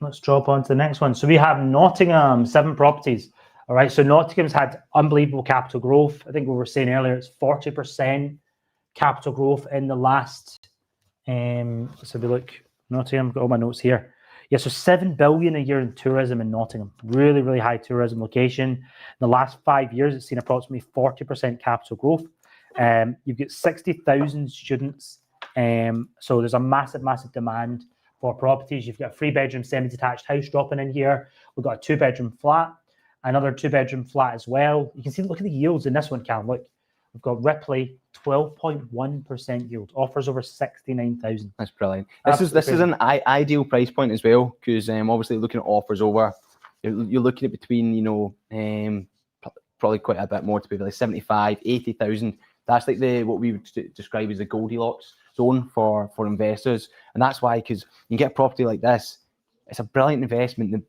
Speaker 1: Let's drop on to the next one. So we have Nottingham, 7 properties. All right, so Nottingham's had unbelievable capital growth. I think we were saying earlier, it's 40% capital growth in the last, let's have a look. Nottingham, got all my notes here. Yeah, so 7 billion a year in tourism in Nottingham. Really, really high tourism location. In the last 5 years, it's seen approximately 40% capital growth. You've got 60,000 students. So there's a massive, massive demand for properties. You've got a 3-bedroom semi-detached house dropping in here. We've got a 2-bedroom flat, another 2-bedroom flat as well. You can see, look at the yields in this one, Cam. Look, we've got Ripley, 12.1% yield, offers over 69,000.
Speaker 3: That's brilliant. This is an ideal price point as well, because obviously looking at offers over, you're looking at between probably quite a bit more, to be like 75, 80,000. That's like what we would describe as the Goldilocks zone for investors, and that's why, because you can get a property like this, it's a brilliant investment.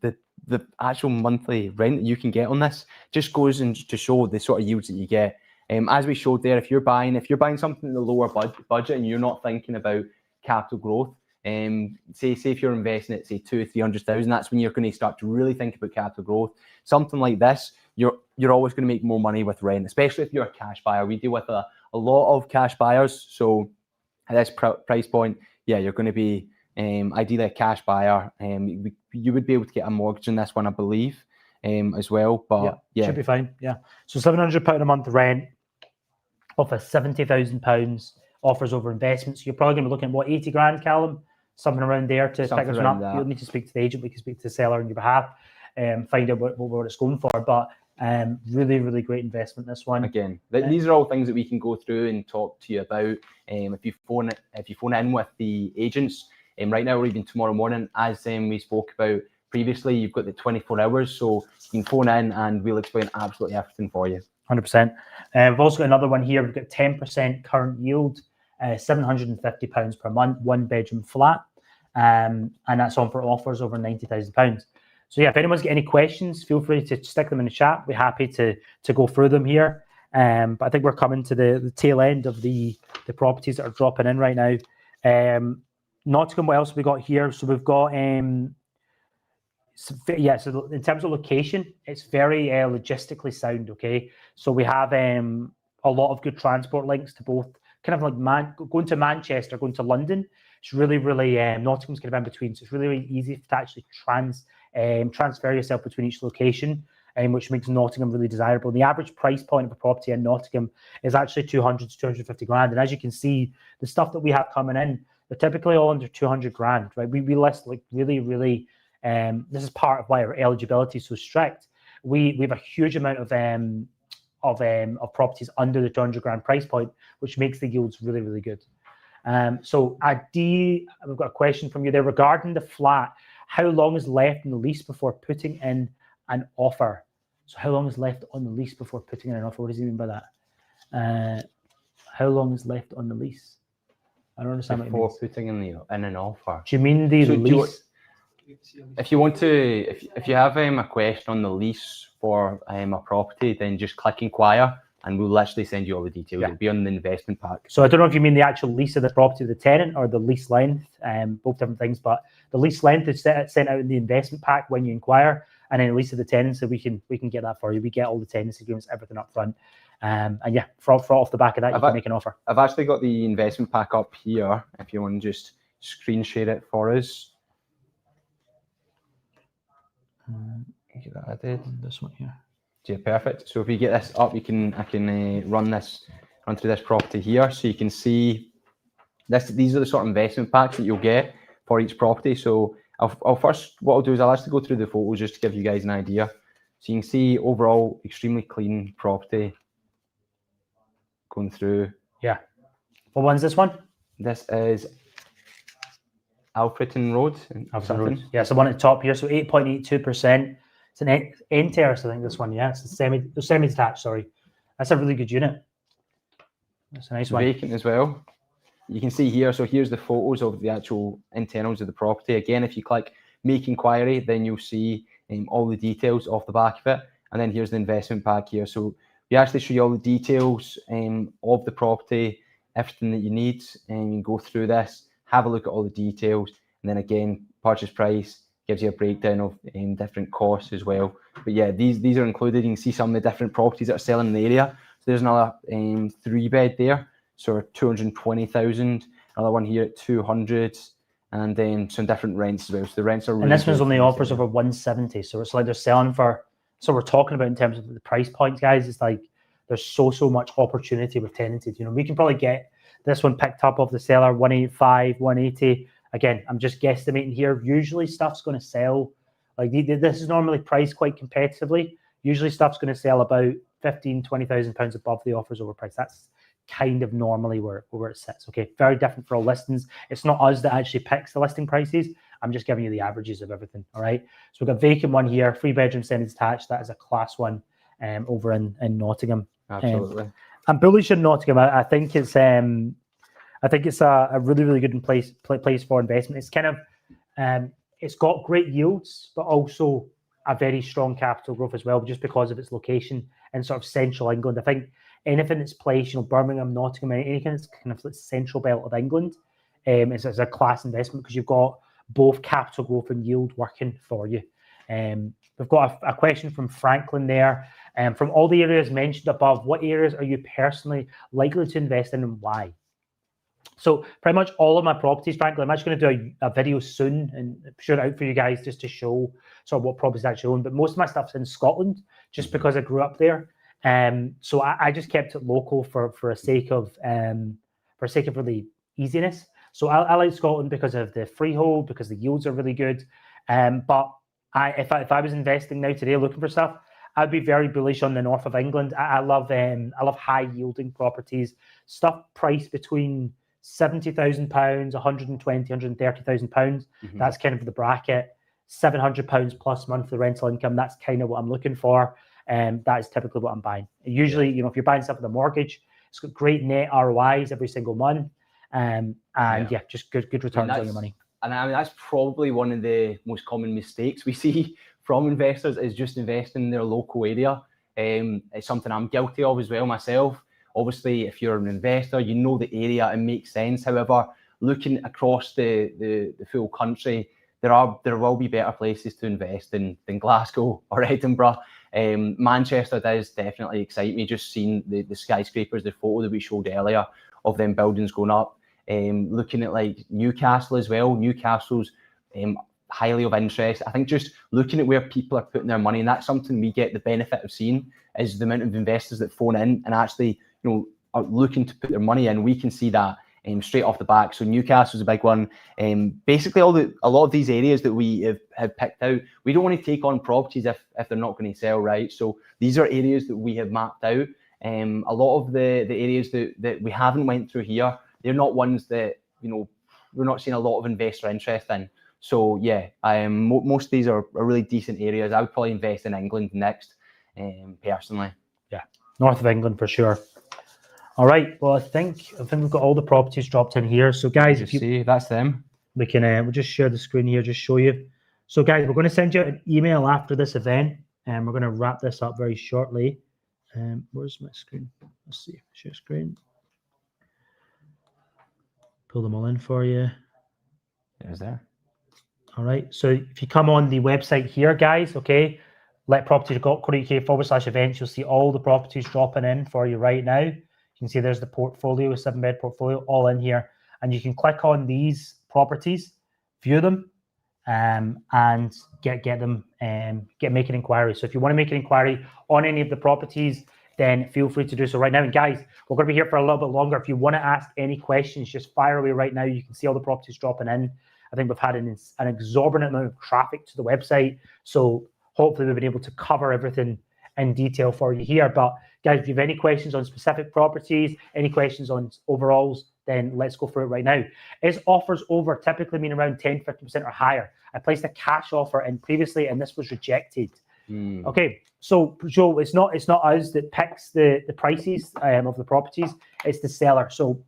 Speaker 3: The actual monthly rent that you can get on this just goes to show the sort of yields that you get. As we showed there, if you're buying something in the lower budget and you're not thinking about capital growth, say if you're investing at say 200,000-300,000, that's when you're going to start to really think about capital growth. Something like this, you're always going to make more money with rent, especially if you're a cash buyer. We deal with a lot of cash buyers, so at this price point, yeah, you're going to be ideally a cash buyer. You would be able to get a mortgage in this one, I believe, as well. But yeah,
Speaker 1: should be fine. Yeah, so £700 a month rent, offers £70,000, offers over investments. So you're probably going to be looking at what, 80 grand, Callum, something around there to pick this one up. You'll need to speak to the agent. We can speak to the seller on your behalf and find out what it's going for. But really, really great investment, this one.
Speaker 3: Again, these are all things that we can go through and talk to you about. If you phone in with the agents, right now or even tomorrow morning, as we spoke about previously, you've got the 24 hours, so you can phone in and we'll explain absolutely everything for you.
Speaker 1: 100%. We've also got another one here. We've got 10% current yield, £750 per month, 1-bedroom flat, and that's on for offers over £90,000. So yeah, if anyone's got any questions, feel free to stick them in the chat. We're happy to go through them here. But I think we're coming to the tail end of the properties that are dropping in right now. Nottingham, what else have we got here? So we've got, so in terms of location, it's very logistically sound, okay? So we have a lot of good transport links to both, kind of like going to Manchester, going to London. It's really, really, Nottingham's kind of in between, so it's really, really easy to actually transfer yourself between each location, which makes Nottingham really desirable. The average price point of a property in Nottingham is actually 200 to 250 grand. And as you can see, the stuff that we have coming in, they're typically all under 200 grand, right? We list like really, really, this is part of why our eligibility is so strict. We have a huge amount of properties under the 200 grand price point, which makes the yields really, really good. So Adi, we've got a question from you there regarding the flat. How long is left in the lease before putting in an offer? So how long is left on the lease before putting in an offer? What does he mean by that? How long is left on the lease? I don't understand
Speaker 3: before putting in an offer.
Speaker 1: Do you mean the lease?
Speaker 3: If you want to, if you have a question on the lease for a property, then just click inquire, and we'll literally send you all the details.
Speaker 1: Yeah.
Speaker 3: It'll be on the investment pack.
Speaker 1: So I don't know if you mean the actual lease of the property of the tenant or the lease length, both different things, but the lease length is sent out in the investment pack when you inquire, and then the lease of the tenant, so we can get that for you. We get all the tenancy agreements, everything up front. And yeah, for off the back of that, you can make an offer.
Speaker 3: I've actually got the investment pack up here, if you want to just screen share it for us. Get that added.
Speaker 1: This one here.
Speaker 3: Yeah, perfect. So if we get this up, I can run through this property here, so you can see this. These are the sort of investment packs that you'll get for each property. So I'll first, what I'll do is I'll actually go through the photos just to give you guys an idea. So you can see overall extremely clean property. Going through.
Speaker 1: Yeah. What one's this one?
Speaker 3: This is Alfreton Road.
Speaker 1: Alfreton Road. Yeah, it's the one at the top here. So 8.82%. It's an end terrace, I think, this one. Yeah, it's a semi-detached, sorry. That's a really good unit. That's a nice one.
Speaker 3: Vacant as well. You can see here, so here's the photos of the actual internals of the property. Again, if you click make inquiry, then you'll see all the details off the back of it. And then here's the investment pack here. So we actually show you all the details of the property, everything that you need, and you can go through this, have a look at all the details, and then again, purchase price gives you a breakdown of different costs as well. But yeah, these are included. You can see some of the different properties that are selling in the area. So there's another 3-bed there, so 220,000. Another one here at 200, and then some different rents as well. So the rents are really.
Speaker 1: And this one's only offers over 170. So it's like they're selling for. So we're talking about in terms of the price points, guys. It's like there's so much opportunity with tenanted. You know, we can probably get this one picked up off the seller 185, 180. Again, I'm just guesstimating here. Usually stuff's going to sell, like this is normally priced quite competitively. Usually stuff's going to sell about 15,000, 20,000 pounds above the offers over price. That's kind of normally where it sits. Okay, very different for all listings. It's not us that actually picks the listing prices. I'm just giving you the averages of everything. All right. So we've got vacant one here, 3-bedroom semi-detached. That is a class one over in Nottingham.
Speaker 3: Absolutely.
Speaker 1: I'm bullish in Nottingham. I think it's a really good place for investment. It's kind of it's got great yields, but also a very strong capital growth as well, just because of its location in sort of central England. I think anything that's placed, you know, Birmingham, Nottingham, anything that's kind of the central belt of England, is a class investment because you've got both capital growth and yield working for you. We've got a question from Franklin there. From all the areas mentioned above, what areas are you personally likely to invest in and why? So pretty much all of my properties, frankly, I'm actually going to do a video soon and share it out for you guys just to show sort of what properties I actually own. But most of my stuff's in Scotland just because I grew up there. So I just kept it local for a sake of really easiness. So I like Scotland because of the freehold, because the yields are really good. But if I was investing now today looking for stuff, I'd be very bullish on the north of England. I love high yielding properties, stuff priced between £70,000, 120,000, 130,000 pounds. That's kind of the bracket. £700 plus monthly rental income. That's kind of what I'm looking for. That is typically what I'm buying. Usually, you know, if you're buying stuff with a mortgage, it's got great net ROIs every single month. Just good returns on your money.
Speaker 3: And I mean, that's probably one of the most common mistakes we see from investors is just investing in their local area. It's something I'm guilty of as well myself. Obviously, if you're an investor, you know the area, it makes sense. However, looking across the full country, there will be better places to invest in than Glasgow or Edinburgh. Manchester does definitely excite me. Just seeing the skyscrapers, the photo that we showed earlier of them buildings going up. Looking at like Newcastle as well. Newcastle's highly of interest. I think just looking at where people are putting their money, and that's something we get the benefit of seeing, is the amount of investors that phone in and actually, you know, are looking to put their money in. We can see that straight off the back. So Newcastle's a big one. Basically, a lot of these areas that we have picked out, we don't want to take on properties if they're not going to sell, right? So these are areas that we have mapped out. A lot of the areas that we haven't went through here, they're not ones that, you know, we're not seeing a lot of investor interest in. So yeah, most of these are really decent areas. I would probably invest in England next, personally.
Speaker 1: Yeah, north of England for sure. All right. Well, I think we've got all the properties dropped in here. So guys, if you
Speaker 3: see, that's them.
Speaker 1: We can we'll just share the screen here, just show you. So guys, we're going to send you an email after this event, and we're going to wrap this up very shortly. Where's my screen? Let's see. Share screen. Pull them all in for you.
Speaker 3: There's there.
Speaker 1: All right. So if you come on the website here, guys, okay, letproperty.co.uk/events, you'll see all the properties dropping in for you right now. You can see there's the portfolio, 7-bed portfolio, all in here. And you can click on these properties, view them, and get them, make an inquiry. So if you want to make an inquiry on any of the properties, then feel free to do so right now. And guys, we're going to be here for a little bit longer. If you want to ask any questions, just fire away right now. You can see all the properties dropping in. I think we've had an exorbitant amount of traffic to the website. So hopefully we've been able to cover everything in detail for you here. But guys, if you have any questions on specific properties, any questions on overalls, then let's go through it right now. Is offers over typically mean around 10, 50% or higher? I placed a cash offer in previously and this was rejected. Okay, so Joe, it's not us that picks the prices of the properties, it's the seller. So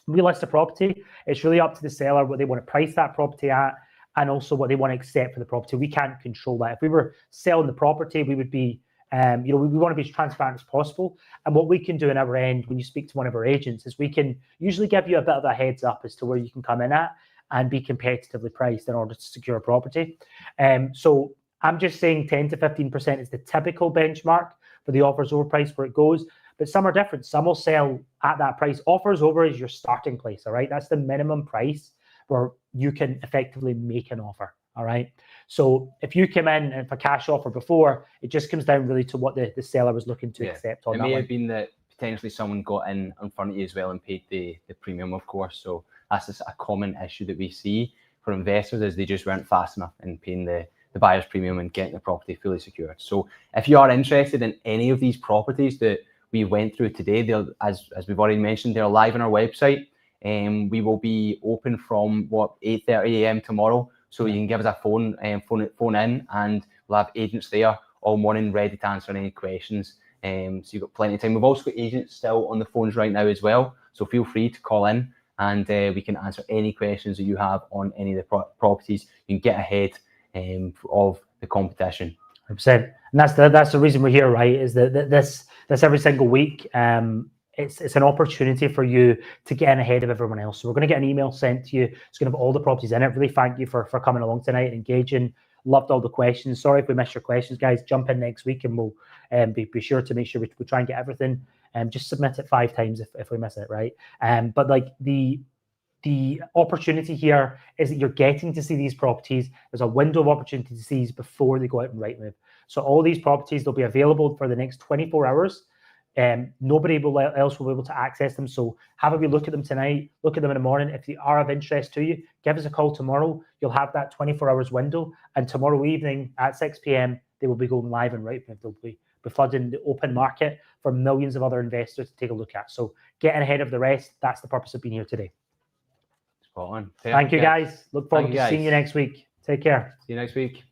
Speaker 1: we list a property, it's really up to the seller what they want to price that property at and also what they want to accept for the property. We can't control that. If we were selling the property, we would be we want to be as transparent as possible. And what we can do in our end when you speak to one of our agents is we can usually give you a bit of a heads up as to where you can come in at and be competitively priced in order to secure a property. So I'm just saying 10 to 15% is the typical benchmark for the offers over price where it goes. But some are different. Some will sell at that price. Offers over is your starting place, all right? That's the minimum price where you can effectively make an offer, all right? So if you come in and for cash offer before, it just comes down really to what the seller was looking to accept on that.
Speaker 3: It may
Speaker 1: one.
Speaker 3: have been that potentially someone got in front of you as well and paid the premium, of course. So that's just a common issue that we see for investors is they just weren't fast enough in paying the buyer's premium and getting the property fully secured. So if you are interested in any of these properties that we went through today, as we've already mentioned, they're live on our website. We will be open from 8:30 a.m. tomorrow. So you can give us a phone in, and we'll have agents there all morning ready to answer any questions. So you've got plenty of time. We've also got agents still on the phones right now as well. So feel free to call in, and we can answer any questions that you have on any of the properties. You can get ahead of the competition.
Speaker 1: 100%. And that's the reason we're here, right? Is that this every single week. It's an opportunity for you to get in ahead of everyone else. So we're going to get an email sent to you. It's going to have all the properties in it. Really thank you for coming along tonight and engaging. Loved all the questions. Sorry if we missed your questions, guys. Jump in next week and we'll be sure to make sure we try and get everything. Just submit it 5 times if we miss it, right? But like the opportunity here is that you're getting to see these properties. There's a window of opportunity to see these before they go out in Rightmove. So all these properties, they'll be available for the next 24 hours. Nobody else will be able to access them. So have a wee look at them tonight, look at them in the morning. If they are of interest to you, give us a call tomorrow. You'll have that 24 hours window. And tomorrow evening at 6 p.m, they will be going live in Rightmove. They'll be flooding the open market for millions of other investors to take a look at. So getting ahead of the rest, that's the purpose of being here today.
Speaker 3: Spot on.
Speaker 1: Thank you, guys. Look forward to seeing you next week. Take care.
Speaker 3: See you next week.